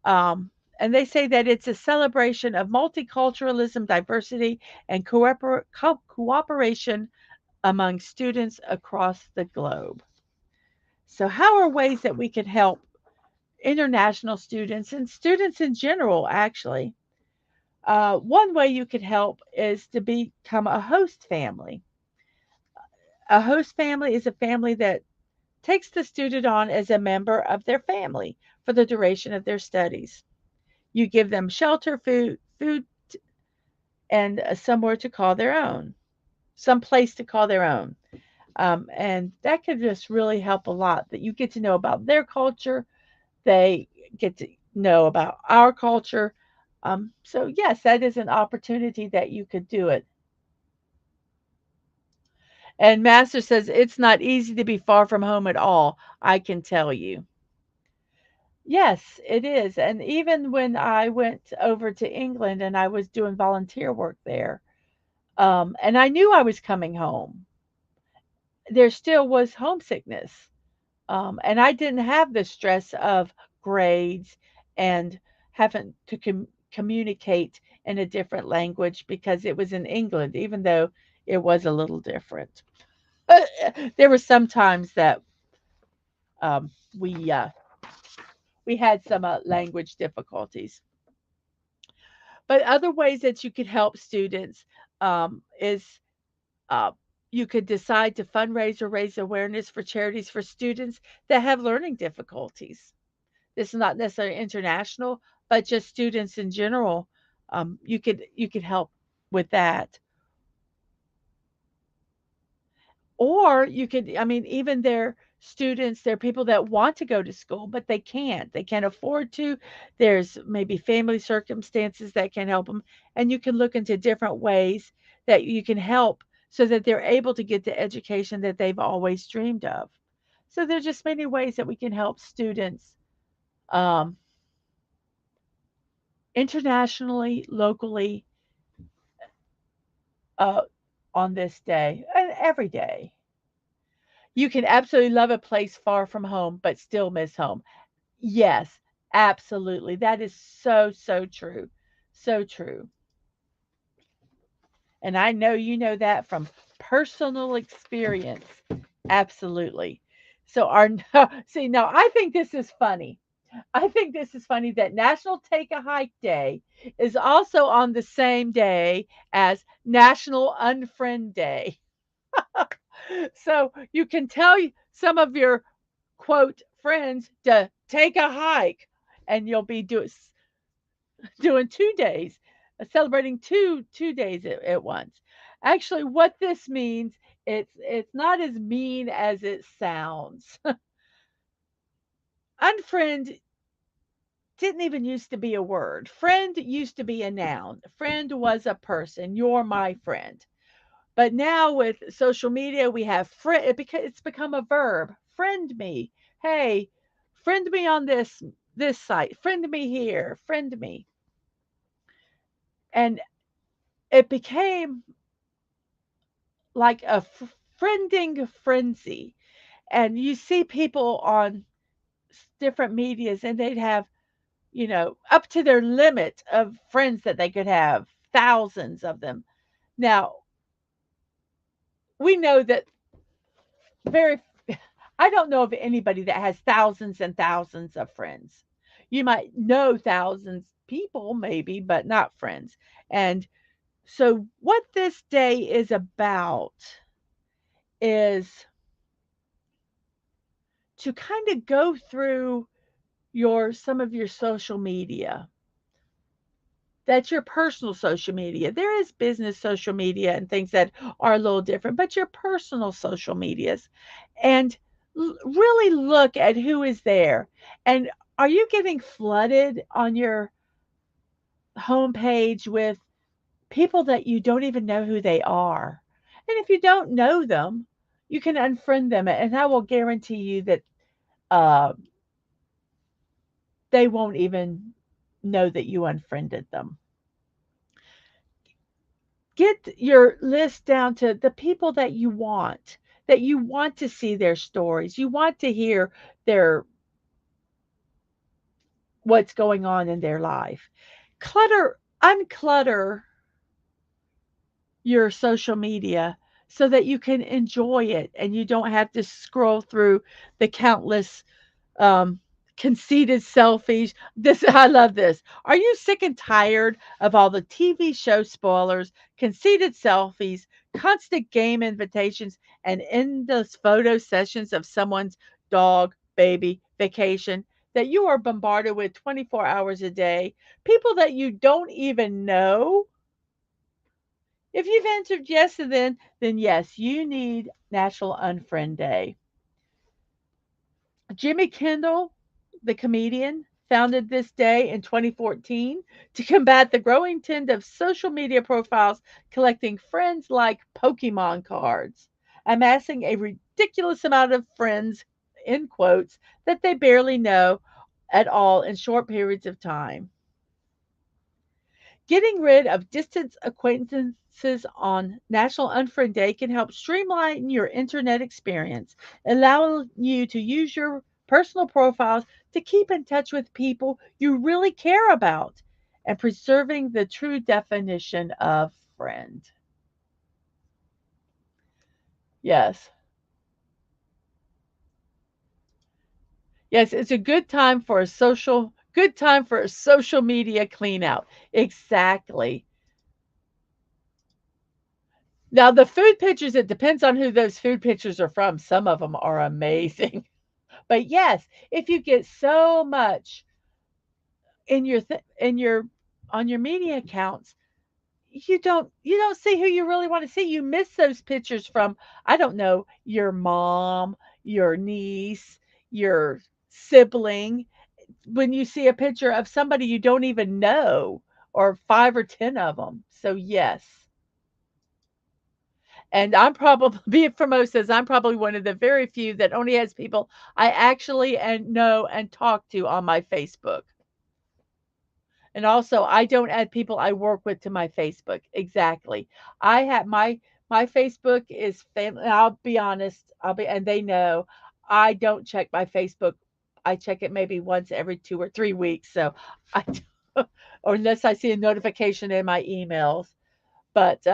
And they say that it's a celebration of multiculturalism, diversity, and cooperation among students across the globe. So, how are ways that we can help international students and students in general, actually? One way you could help is to become a host family. A host family is a family that takes the student on as a member of their family for the duration of their studies. You give them shelter, food, and somewhere to call their own, some place to call their own. And that could just really help a lot that you get to know about their culture. They get to know about our culture. So, yes, that is an opportunity that you could do it. And Master says it's not easy to be far from home at all. I can tell you. Yes, it is. And even when I went over to England and I was doing volunteer work there, and I knew I was coming home, there still was homesickness. And I didn't have the stress of grades and having to communicate in a different language because it was in England, even though it was a little different. There were some times that um, we uh, we had some language difficulties. But other ways that you could help students is uh, you could decide to fundraise or raise awareness for charities for students that have learning difficulties. This is not necessarily international, but just students in general. You could help with that. Or you could, I mean, even their students, they're people that want to go to school, but they can't. They can't afford to. There's maybe family circumstances that can help them. And you can look into different ways that you can help so that they're able to get the education that they've always dreamed of. So there's just many ways that we can help students um, internationally, locally, uh, on this day and every day. You can absolutely love a place far from home, but still miss home. Yes, absolutely. That is so, so true. So true. And I know you know that from personal experience. Absolutely. So our see now I think this is funny. I think this is funny that National Take a Hike Day is also on the same day as National Unfriend Day. So you can tell some of your quote friends to take a hike, and you'll be doing 2 days, celebrating two days at once. Actually, what this means, it's not as mean as it sounds. Unfriend didn't even used to be a word. Friend used to be a noun. Friend was a person. You're my friend. But now with social media, we have friend. It's become a verb. Friend me. Hey, friend me on this site. Friend me here. Friend me. And it became like a friending frenzy. And you see people on different medias, and they'd have, up to their limit of friends that they could have, thousands of them. Now, we know that very I don't know of anybody that has thousands and thousands of friends. You might know thousands people maybe, but not friends. And so what this day is about is to kind of go through your some of your social media. That's your personal social media. There is business social media and things that are a little different, but your personal social medias, and really look at who is there. And are you getting flooded on your homepage with people that you don't even know who they are? And if you don't know them, you can unfriend them, and I will guarantee you that uh, they won't even know that you unfriended them. Get your list down to the people that you want to see their stories. You want to hear their what's going on in their life. Unclutter your social media so that you can enjoy it and you don't have to scroll through the countless um, conceited selfies. This I love this. Are you sick and tired of all the TV show spoilers, conceited selfies, constant game invitations, and endless photo sessions of someone's dog, baby, vacation that you are bombarded with 24 hours a day? People that you don't even know. If you've answered yes to then yes, you need National Unfriend Day. Jimmy Kimmel, the comedian, founded this day in 2014 to combat the growing trend of social media profiles collecting friends like Pokemon cards, amassing a ridiculous amount of friends, in quotes, that they barely know at all in short periods of time. Getting rid of distant acquaintances on National Unfriend Day can help streamline your internet experience, allowing you to use your personal profiles to keep in touch with people you really care about and preserving the true definition of friend. Yes. Yes, it's a good time for a social media clean out. Exactly. Now the food pictures, it depends on who those food pictures are from. Some of them are amazing. But yes, if you get so much in your on your media accounts, you don't see who you really want to see. You miss those pictures from, I don't know, your mom, your niece, your sibling. When you see a picture of somebody you don't even know, or 5 or 10 of them. So yes. And I'm probably be it Formosa says I'm probably one of the very few that only has people I actually and know and talk to on my Facebook. And also, I don't add people I work with to my Facebook. Exactly. I have my Facebook is family. I'll be honest. And they know I don't check my Facebook. I check it maybe once every 2 or 3 weeks. So I, or unless I see a notification in my emails. But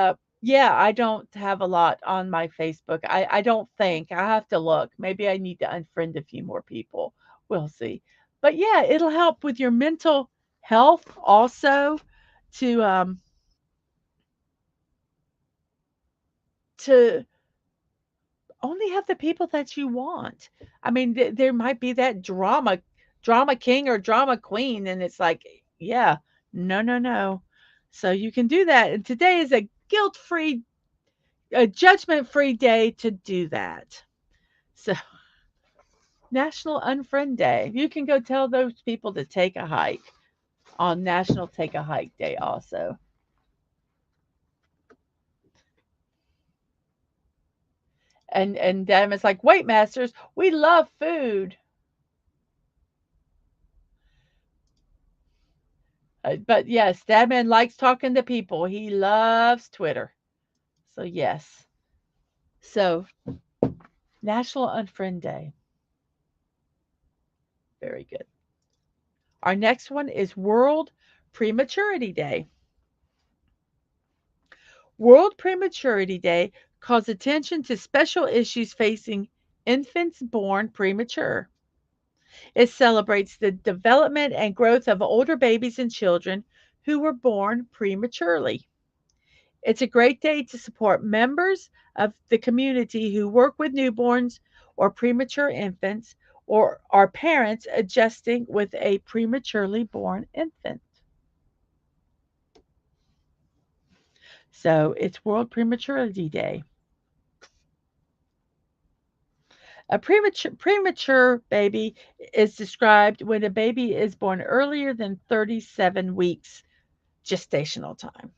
yeah, I don't have a lot on my Facebook. I don't think. I have to look. Maybe I need to unfriend a few more people. We'll see. But yeah, it'll help with your mental health also to to only have the people that you want. I mean, there might be that drama king or drama queen, and it's like, yeah, no, no, no. So you can do that. And today is a guilt-free, a judgment-free day to do that. So National Unfriend Day. You can go tell those people to take a hike on National Take a Hike Day also. And them it's like, wait, masters, we love food. But yes, Dadman likes talking to people. He loves Twitter. So yes. So National Unfriend Day. Very good. Our next one is World Prematurity Day. World Prematurity Day calls attention to special issues facing infants born premature. It celebrates the development and growth of older babies and children who were born prematurely. It's a great day to support members of the community who work with newborns or premature infants or are parents adjusting with a prematurely born infant. So it's World Prematurity Day. A premature baby is described when a baby is born earlier than 37 weeks gestational time.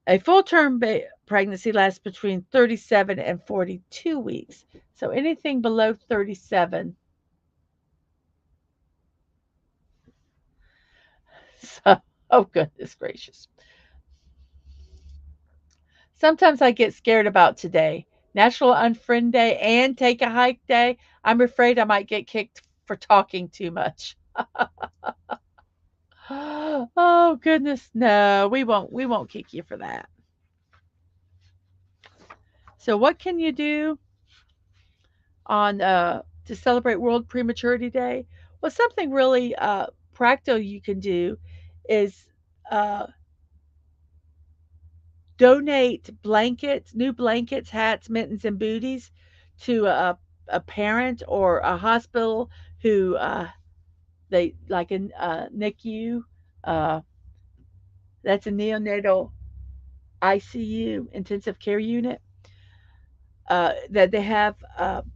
A full term pregnancy lasts between 37 and 42 weeks. So anything below 37. So, oh, goodness gracious. Sometimes I get scared about today. National Unfriend Day and Take a Hike Day. I'm afraid I might get kicked for talking too much. Oh goodness, no, we won't kick you for that. So what can you do on to celebrate World Prematurity Day? Well, something really practical you can do is uh, donate blankets, new blankets, hats, mittens, and booties to a parent or a hospital who they like a NICU. Uh, that's a neonatal ICU, intensive care unit. That they have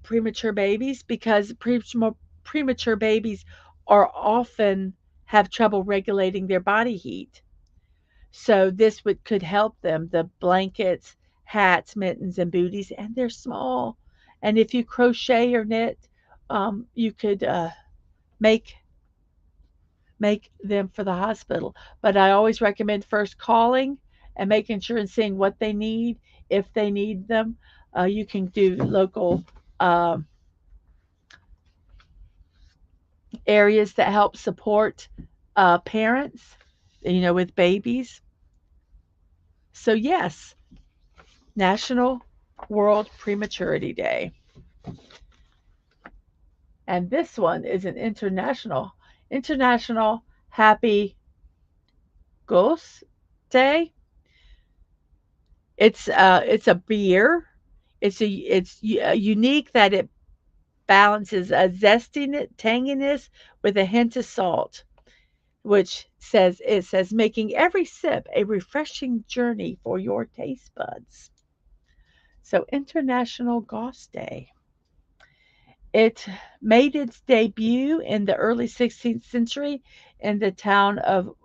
premature babies because premature babies are often have trouble regulating their body heat. So this would could help them. The blankets, hats, mittens, and booties, and they're small. And if you crochet or knit, you could make make them for the hospital. But I always recommend first calling and making sure and seeing what they need. If they need them, you can do local uh, areas that help support parents, with babies. So yes, National World Prematurity Day. And this one is an international Happy Ghost Day. It's a beer. It's unique that it balances a zestiness, tanginess with a hint of salt, which says making every sip a refreshing journey for your taste buds. So International Goss Day. It made its debut in the early 16th century in the town of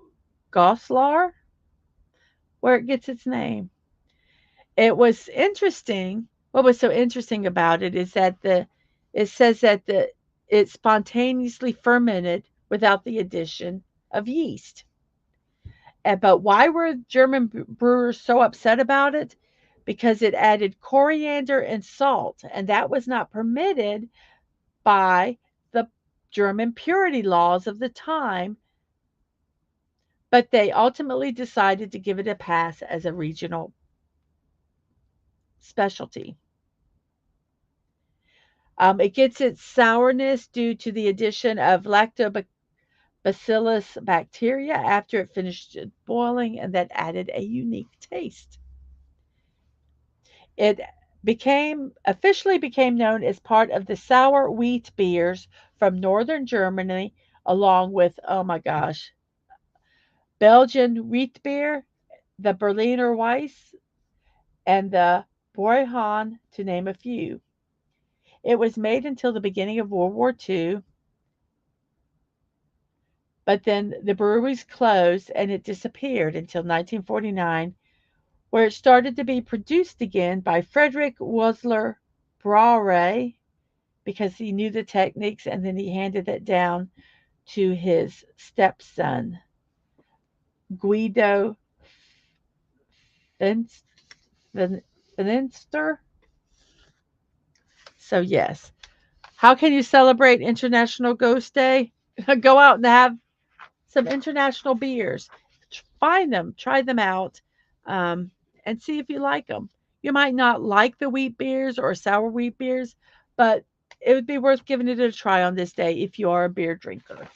Goslar, where it gets its name. It was interesting. What was so interesting about it is that it says that it spontaneously fermented without the addition of yeast. But why were German brewers so upset about it? Because it added coriander and salt, and that was not permitted by the German purity laws of the time, but they ultimately decided to give it a pass as a regional specialty. It gets its sourness due to the addition of lactobacillus bacteria after it finished boiling, and that added a unique taste. It officially became known as part of the sour wheat beers from northern Germany, along with, oh my gosh, Belgian wheat beer, the Berliner Weiss, and the Bourgogne, to name a few. It was made until the beginning of World War II, but then the breweries closed and it disappeared until 1949, where it started to be produced again by Frederick Wosler Brauerei because he knew the techniques and then he handed it down to his stepson, Guido Finster. So, yes. How can you celebrate International Ghost Day? Go out and have some international beers. Find them, try them out, um, and see if you like them. You might not like the wheat beers or sour wheat beers, but it would be worth giving it a try on this day if you are a beer drinker.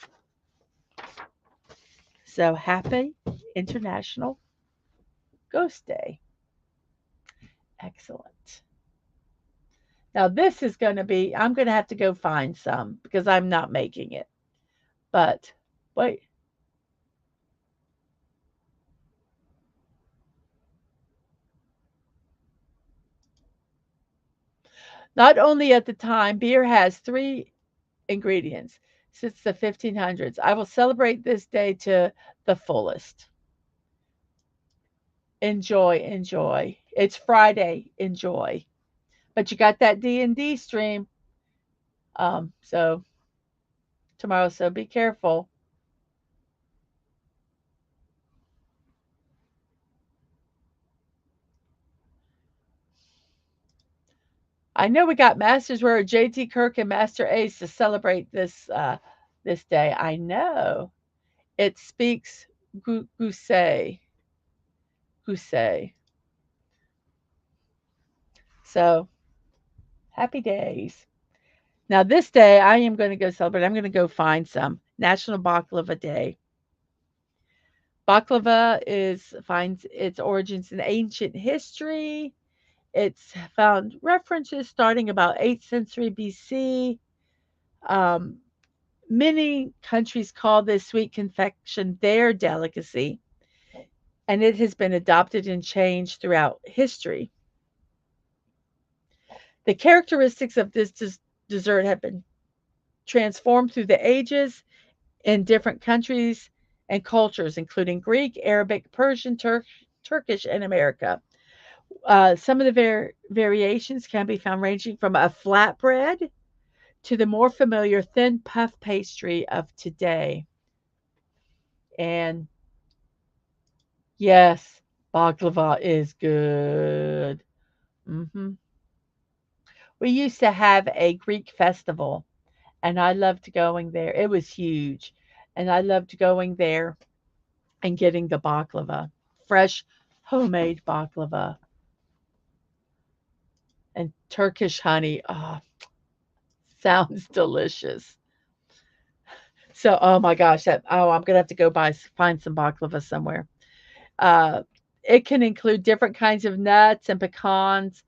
So happy International Ghost Day. Excellent. Now, this is going to be, I'm going to have to go find some because I'm not making it. But wait, not only at the time, beer has three ingredients since the 1500s. I will celebrate this day to the fullest. Enjoy, enjoy. It's Friday. Enjoy. But you got that D&D stream. So tomorrow, so be careful. I know we got Masters Where JT Kirk and Master Ace to celebrate this day. I know. It speaks Gousset. Gousset. So happy days. Now this day I am going to go celebrate. I'm going to go find some National Baklava Day. Baklava finds its origins in ancient history. It's found references starting about 8th century BC. Um, Many countries call this sweet confection their delicacy, and it has been adopted and changed throughout history. The characteristics of this dessert have been transformed through the ages in different countries and cultures, including Greek, Arabic, Persian, Turkish, and America. Some of the variations can be found ranging from a flatbread to the more familiar thin puff pastry of today. And yes, baklava is good. hmm We used to have a Greek festival, and I loved going there. It was huge, and I loved going there and getting the baklava, fresh homemade baklava and Turkish honey. Oh, sounds delicious. So, oh my gosh, I'm gonna have to go find some baklava somewhere. Uh, it can include different kinds of nuts and pecans,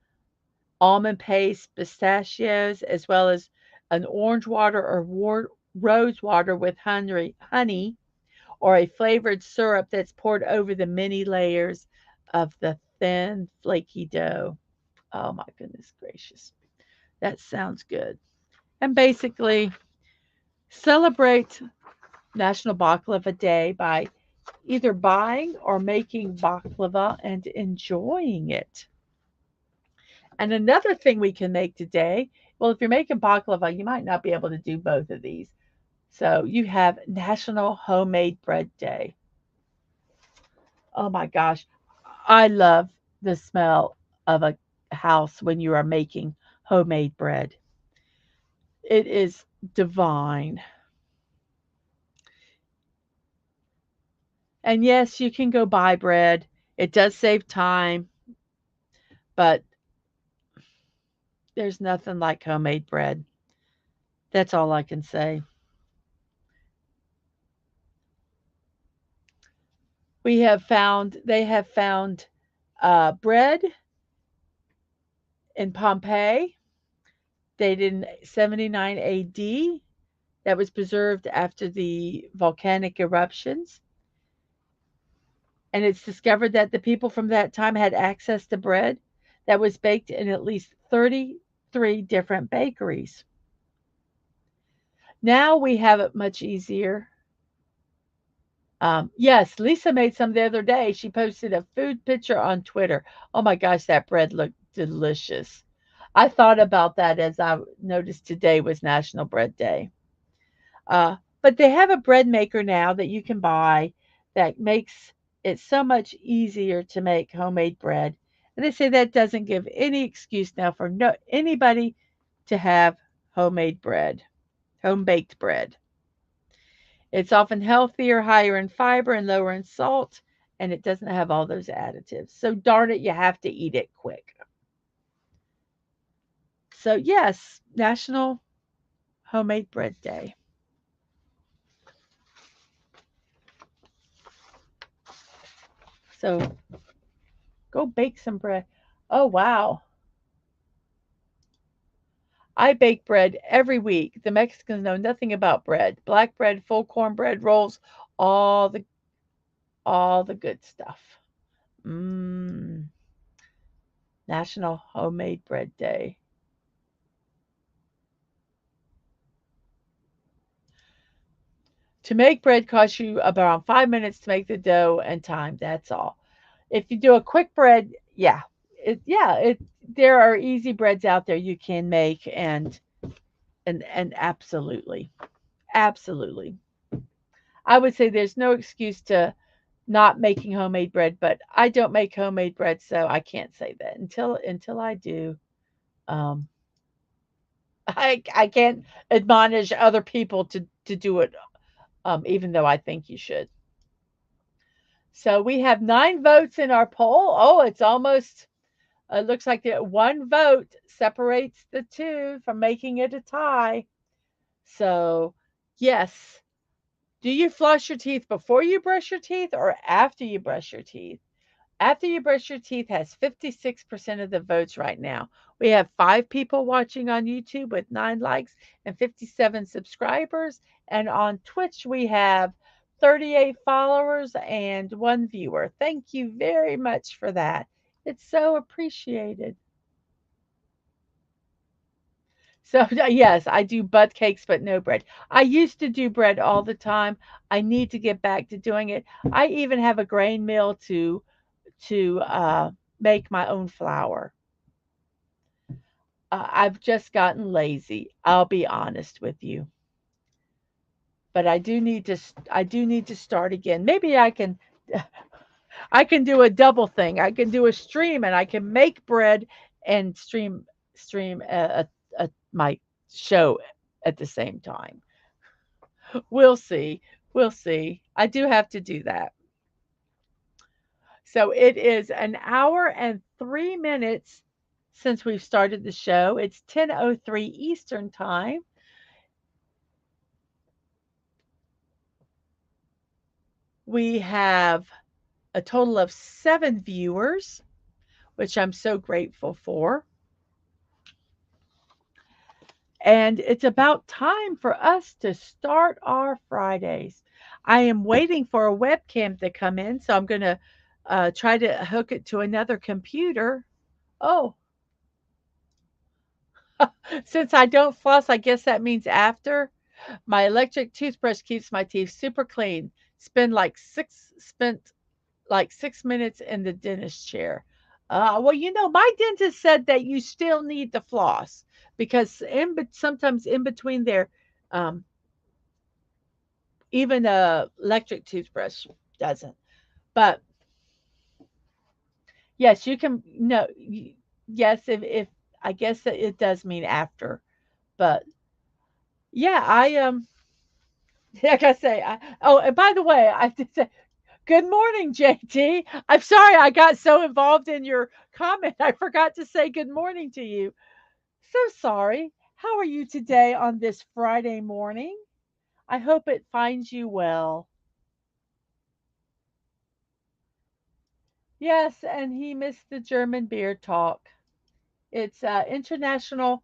almond paste, pistachios, as well as an orange water or rose water with honey, or a flavored syrup that's poured over the many layers of the thin, flaky dough. Oh my goodness gracious. That sounds good. And basically, celebrate National Baklava Day by either buying or making baklava and enjoying it. And another thing we can make today, well, if you're making baklava, you might not be able to do both of these. So you have National Homemade Bread Day. Oh my gosh, I love the smell of a house when you are making homemade bread. It is divine. And yes, you can go buy bread. It does save time, but there's nothing like homemade bread. That's all I can say. They have found bread in Pompeii, dated in 79 AD, that was preserved after the volcanic eruptions. And it's discovered that the people from that time had access to bread that was baked in at least 33 different bakeries. Now we have it much easier. Yes, Lisa made some the other day. She posted a food picture on Twitter. Oh my gosh, that bread looked delicious. I thought about that as I noticed today was National Bread Day. But they have a bread maker now that you can buy that makes it so much easier to make homemade bread. And they say that doesn't give any excuse now for anybody to have homemade bread, home baked bread. It's often healthier, higher in fiber, and lower in salt, and it doesn't have all those additives. So, darn it, you have to eat it quick. So, yes, National Homemade Bread Day. So, go bake some bread. Oh, wow. I bake bread every week. The Mexicans know nothing about bread. Black bread, full corn bread, rolls, all the all the good stuff. Mmm. National Homemade Bread Day. To make bread costs you about 5 minutes to make the dough and time. That's all. If you do a quick bread, yeah, there are easy breads out there you can make and absolutely, absolutely. I would say there's no excuse to not making homemade bread, but I don't make homemade bread, so I can't say that until I do. Um, I can't admonish other people to do it, even though I think you should. So we have 9 votes in our poll. Oh, it's almost. It looks like the one vote separates the two from making it a tie. So yes. Do you floss your teeth before you brush your teeth or after you brush your teeth? After you brush your teeth has 56% of the votes right now. We have 5 people watching on YouTube with 9 likes and 57 subscribers. And on Twitch, we have 38 followers and 1 viewer. Thank you very much for that. It's so appreciated. So, yes, I do butt cakes, but no bread. I used to do bread all the time. I need to get back to doing it. I even have a grain mill to make my own flour. I've just gotten lazy. I'll be honest with you, but I do need to start again. Maybe I can do a double thing. I can do a stream and I can make bread and stream my show at the same time. We'll see. We'll see. I do have to do that. So it is an hour and 3 minutes since we've started the show. It's 10:03 Eastern time. We have a total of 7 viewers, which I'm so grateful for. And it's about time for us to start our Fridays. I am waiting for a webcam to come in, so I'm going to try to hook it to another computer. Oh, since I don't floss, I guess that means after. My electric toothbrush keeps my teeth super clean. Spent like 6 minutes in the dentist chair. Well, my dentist said that you still need the floss because sometimes in between there, um, even a electric toothbrush doesn't. But yes, you can. No, yes, if I guess that it does mean after, but yeah, like I say, oh, and by the way, I did say good morning, JT. I'm sorry I got so involved in your comment. I forgot to say good morning to you. So sorry. How are you today on this Friday morning? I hope it finds you well. Yes, and he missed the German beer talk. It's International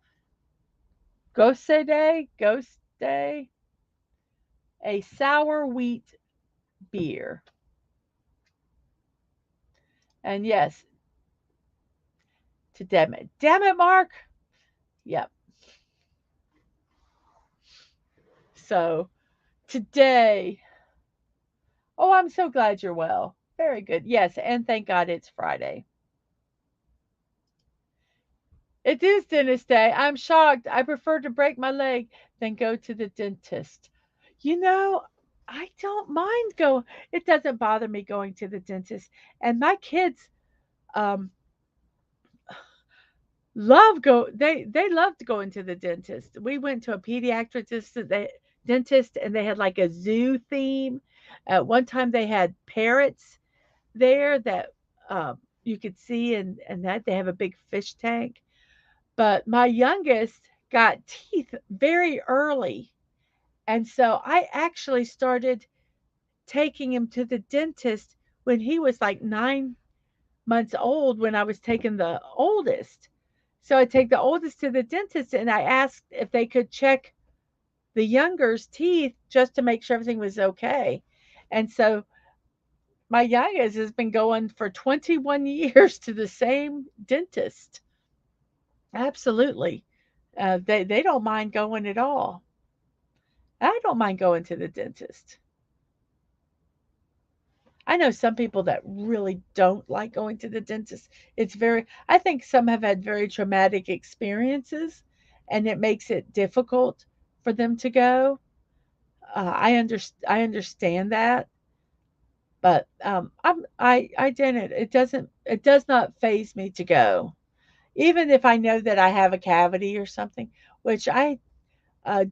Ghost Day, a sour wheat beer. And yes, to damn it, Mark. Yep. So today, oh, I'm so glad you're well. Very good. Yes, and thank God it's Friday. It is dentist day. I'm shocked. I prefer to break my leg than go to the dentist. You know, I don't mind going. It doesn't bother me going to the dentist. And my kids um they loved going to the dentist. We went to a pediatric dentist and they had like a zoo theme. At one time they had parrots there that you could see and that they have a big fish tank. But my youngest got teeth very early. And so I actually started taking him to the dentist when he was like 9 months old, when I was taking the oldest. So I take the oldest to the dentist and I asked if they could check the younger's teeth just to make sure everything was okay. And so my youngest has been going for 21 years to the same dentist. Absolutely. They don't mind going at all. I don't mind going to the dentist. I know some people that really don't like going to the dentist. I think some have had very traumatic experiences and it makes it difficult for them to go. I understand that, but I didn't. It does not phase me to go, even if I know that I have a cavity or something. Which I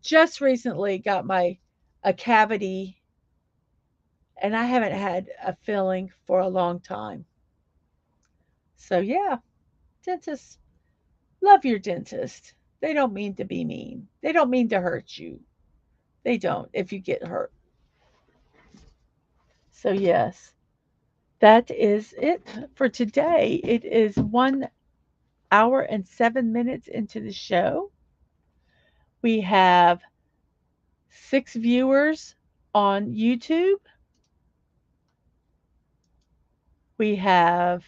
just recently got my a cavity, and I haven't had a filling for a long time. So yeah, dentists, love your dentist. They don't mean to be mean. They don't mean to hurt you. They don't if you get hurt. So yes, that is it for today. It is 1 hour and 7 minutes into the show. We have 6 viewers on YouTube. We have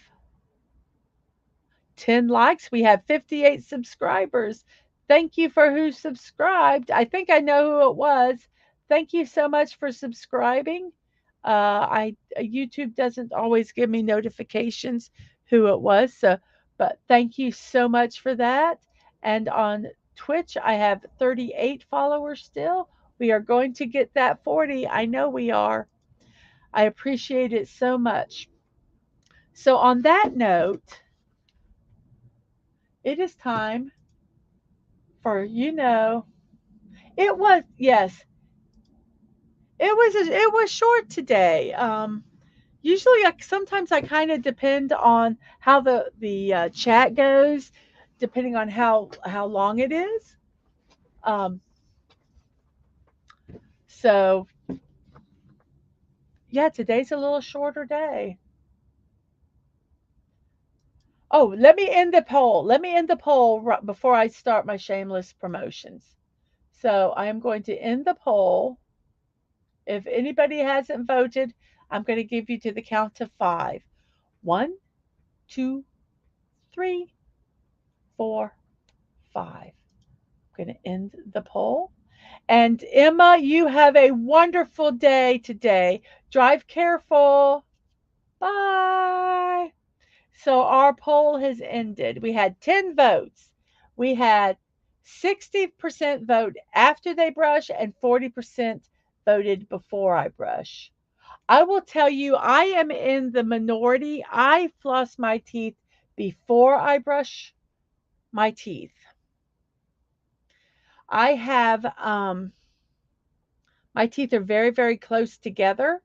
10 likes. We have 58 subscribers. Thank you for who subscribed. I think I know who it was. Thank you so much for subscribing. I YouTube doesn't always give me notifications who it was, so but thank you so much for that. And on Twitch, I have 38 followers still. We are going to get that 40. I know we are. I appreciate it so much. So on that note, it is time for it was yes, it was short today. Usually, sometimes I kind of depend on how the chat goes, depending on how long it is. Um, so yeah, today's a little shorter day. Oh, let me end the poll. Let me end the poll right before I start my shameless promotions. So I am going to end the poll. If anybody hasn't voted, I'm going to give you to the count of 5. 1, 2, 3, 4, 5. I'm going to end the poll. And Emma, you have a wonderful day today. Drive careful. Bye. So our poll has ended. We had 10 votes. We had 60% vote after they brush and 40% voted before I brush. I will tell you, I am in the minority. I floss my teeth before I brush my teeth. I have my teeth are very, very close together.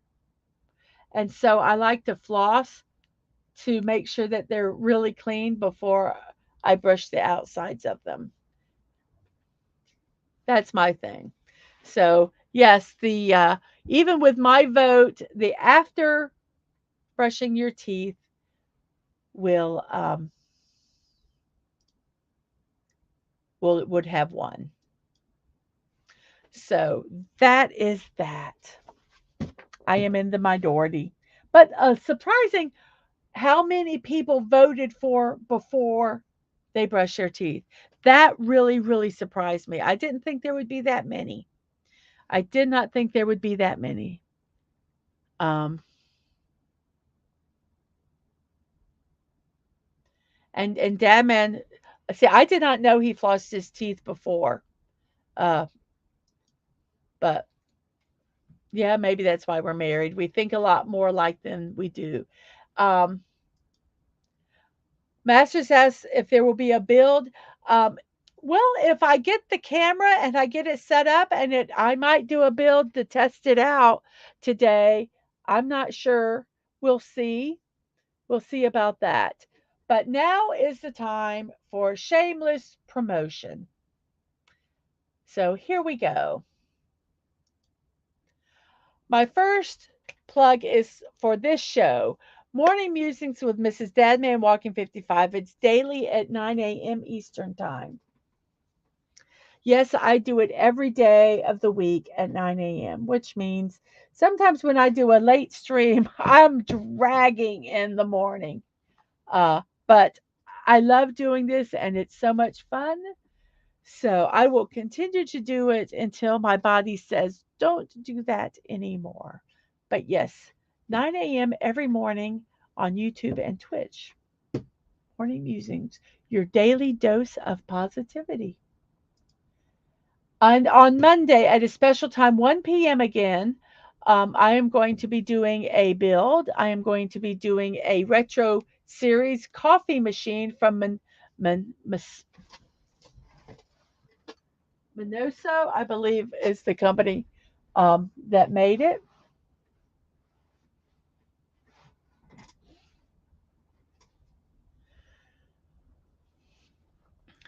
And so I like to floss to make sure that they're really clean before I brush the outsides of them. That's my thing. So, yes, the even with my vote, the after brushing your teeth will would have won. So that is that. I am in the minority. But surprising how many people voted for before they brush their teeth. That really, really surprised me. I didn't think there would be that many. I did not think there would be that many. Um, and Dadman, see, I did not know he flossed his teeth before. Uh, but yeah, maybe that's why we're married. We think a lot more alike than we do. Um, Masters asks if there will be a build. Um, well, if I get the camera and I get it set up, and I might do a build to test it out today. I'm not sure. We'll see. We'll see about that. But now is the time for shameless promotion. So here we go. My first plug is for this show, Morning Musings with Mrs. DadmanWalking55. It's daily at 9 a.m. Eastern Time. Yes, I do it every day of the week at 9 a.m., which means sometimes when I do a late stream, I'm dragging in the morning. But I love doing this and it's so much fun. So I will continue to do it until my body says, don't do that anymore. But yes, 9 a.m. every morning on YouTube and Twitch. Morning Musings, your daily dose of positivity. And on Monday at a special time, 1 p.m. again, I am going to be doing a build. I am going to be doing a retro series coffee machine from Minoso, I believe is the company that made it.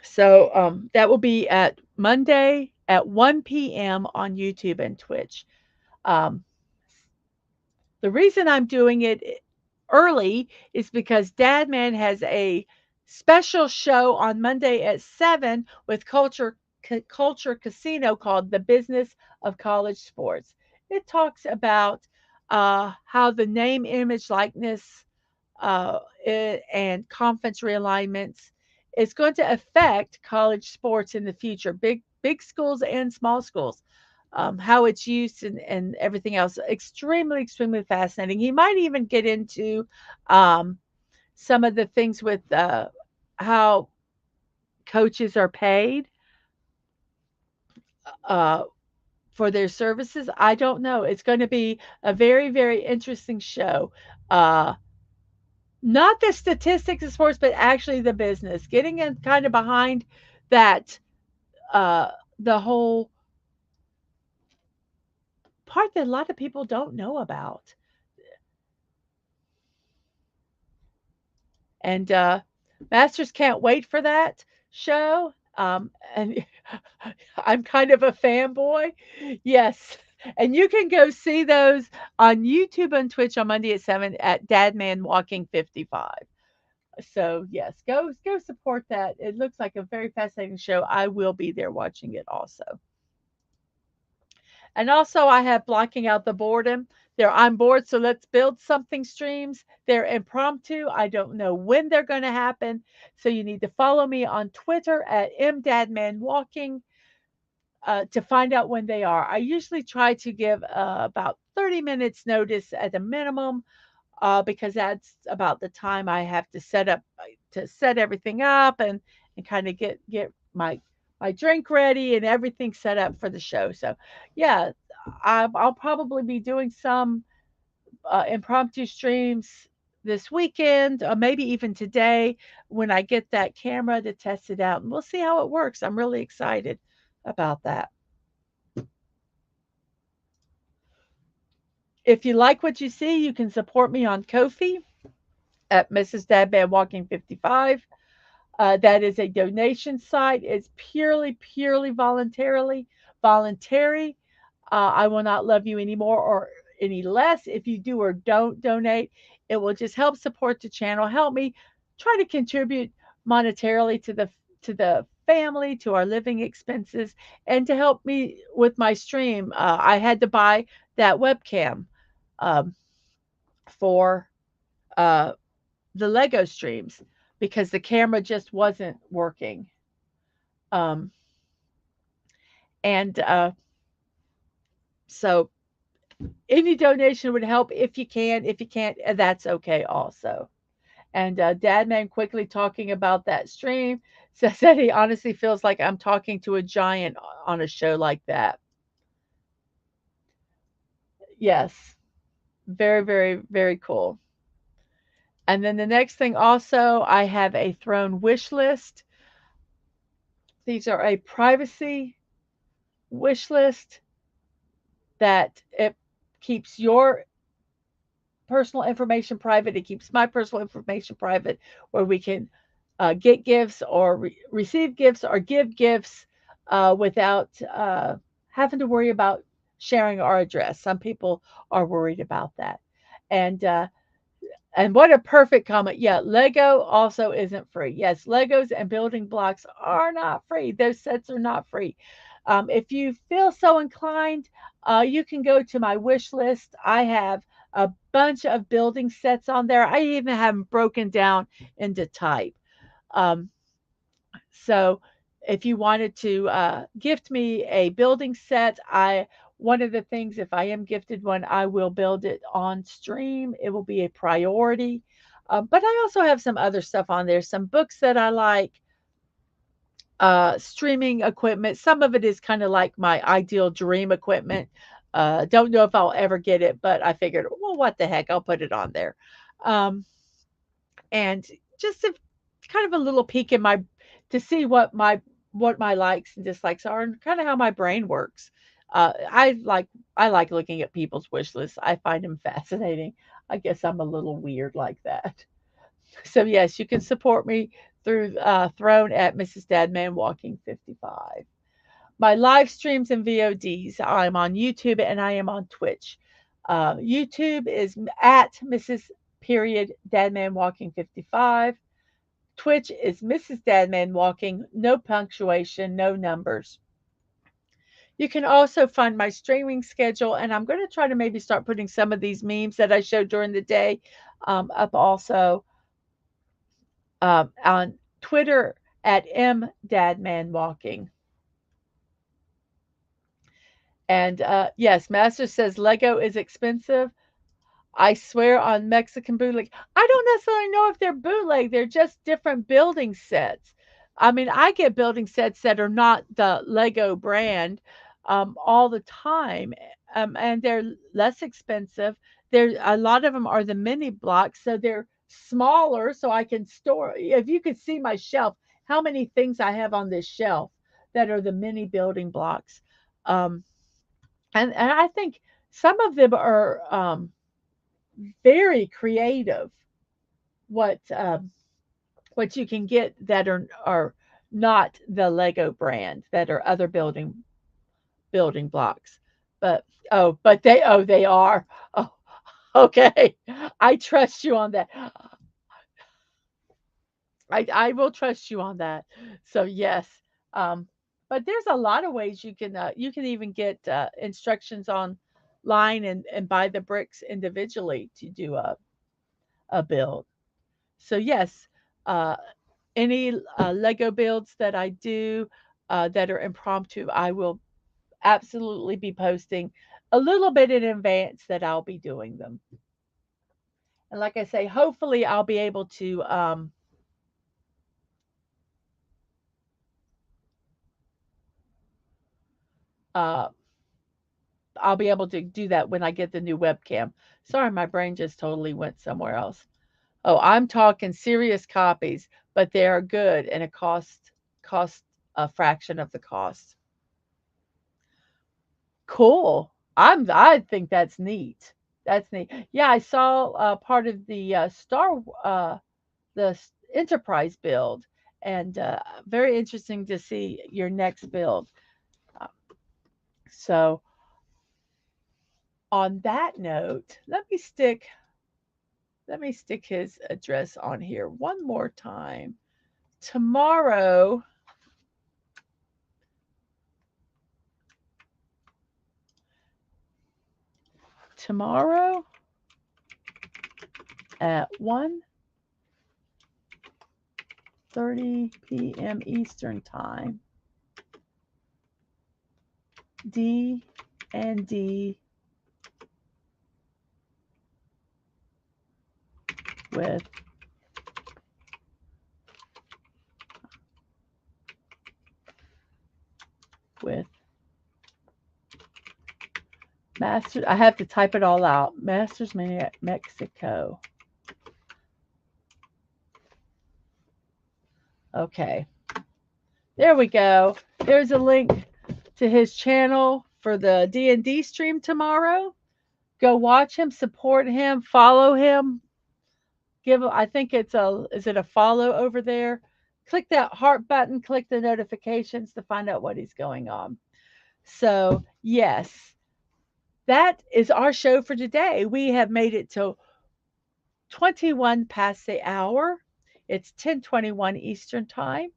So that will be at Monday at 1 p.m. on YouTube and Twitch. Um, the reason I'm doing it early is because Dadman has a special show on Monday at 7 with Culture Casino called The Business of College Sports. It talks about how the name, image, likeness, and conference realignments is going to affect college sports in the future, big schools and small schools, how it's used and everything else. Extremely fascinating. He might even get into um, some of the things with how coaches are paid uh, for their services. I don't know. It's going to be a very interesting show. Uh, Not the statistics of sports, but actually the business, getting in kind of behind that, uh, the whole part that a lot of people don't know about. And Masters can't wait for that show. And I'm kind of a fanboy. Yes. And you can go see those on YouTube and Twitch on Monday at 7 at DadmanWalking55. So yes, go support that. It looks like a very fascinating show. I will be there watching it also. And also I have blocking out the boredom. They're on board, so let's build something streams. They're impromptu. I don't know when they're going to happen. So you need to follow me on Twitter at mdadmanwalking to find out when they are. I usually try to give about 30 minutes notice at a minimum because that's about the time I have to set everything up and kind of get my drink ready and everything set up for the show. So yeah, I'll probably be doing some impromptu streams this weekend, or maybe even today when I get that camera to test it out, and we'll see how it works. I'm really excited about that. If you like what you see, you can support me on Ko-fi at Mrs.DadmanWalking55. That is a donation site. It's purely voluntary. I will not love you any more or any less if you do or don't donate. It will just help support the channel, help me try to contribute monetarily to the family, to our living expenses, and to help me with my stream. I had to buy that webcam um, for uh, the Lego streams because the camera just wasn't working. Um, and so any donation would help if you can. If you can't, that's okay also. And Dadman quickly talking about that stream says that he honestly feels like I'm talking to a giant on a show like that. Yes, very, very, very cool. And then the next thing also, I have a throne wish list. These are a privacy wish list that it keeps your personal information private. It keeps my personal information private, where we can get gifts or receive gifts or give gifts without having to worry about sharing our address. Some people are worried about that. And what a perfect comment. Yeah, Lego also isn't free. Yes, Legos and building blocks are not free. Those sets are not free. If you feel so inclined, you can go to my wish list. I have a bunch of building sets on there. I even have them broken down into type. Um, so if you wanted to gift me a building set, one of the things, if I am gifted one, I will build it on stream. It will be a priority. But I also have some other stuff on there, some books that I like, streaming equipment. Some of it is kind of like my ideal dream equipment. Don't know if I'll ever get it, but I figured, well, what the heck, I'll put it on there. Um, and just a kind of a little peek in my to see what my likes and dislikes are and kind of how my brain works. I like looking at people's wish lists. I find them fascinating. I guess I'm a little weird like that. So yes, you can support me through Throne at Mrs.DadmanWalking55. My live streams and VODs. I'm on YouTube and I am on Twitch. YouTube is at Mrs. Period Dadman Walking 55. Twitch is Mrs. Dadman Walking, no punctuation, no numbers. You can also find my streaming schedule, and I'm going to try to maybe start putting some of these memes that I showed during the day up also on Twitter at MDadmanWalking. And yes, Master says Lego is expensive. I swear on Mexican bootleg. I don't necessarily know if they're bootleg. They're just different building sets. I mean, I get building sets that are not the Lego brand all the time, and they're less expensive. There, a lot of them are the mini blocks, so they're smaller, so I can store. If you could see my shelf, how many things I have on this shelf that are the mini building blocks, um, and I think some of them are. Very creative what what you can get that are not the Lego brand, that are other building blocks. But they are. Oh, okay. I trust you on that. I will trust you on that. So yes. Um, but there's a lot of ways you can even get instructions online and buy the bricks individually to do a build. So yes, uh, any Lego builds that I do that are impromptu, I will absolutely be posting a little bit in advance that I'll be doing them. And like I say, hopefully uh, I'll be able to do that when I get the new webcam. Sorry, my brain just totally went somewhere else. Oh, I'm talking serious copies, but they are good and it cost a fraction of the cost. Cool. I think that's neat. That's neat. Yeah, I saw part of the Enterprise build, and very interesting to see your next build. Uh, So, on that note, let me stick his address on here one more time. Tomorrow, tomorrow at 1:30 p.m. Eastern Time. D and D with Masters. I have to type it all out. Masters Mexico. Okay. There we go. There's a link to his channel for the D&D stream tomorrow. Go watch him, support him, follow him. I think is it a follow over there? Click that heart button, click the notifications to find out what is going on. So, yes, that is our show for today. We have made it to 21 past the hour. It's 10:21 Eastern Time.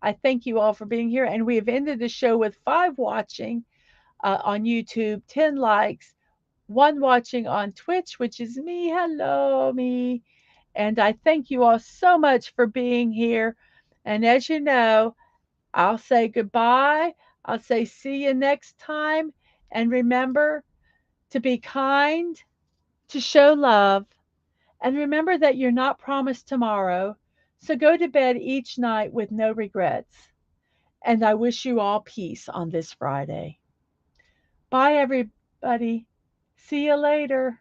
I thank you all for being here, and we have ended the show with 5 watching on YouTube, 10 likes, 1 watching on Twitch, which is me. Hello, me. And I thank you all so much for being here. And as you know, I'll say goodbye. I'll say see you next time. And remember to be kind, to show love, and remember that you're not promised tomorrow. So go to bed each night with no regrets. And I wish you all peace on this Friday. Bye, everybody. See you later.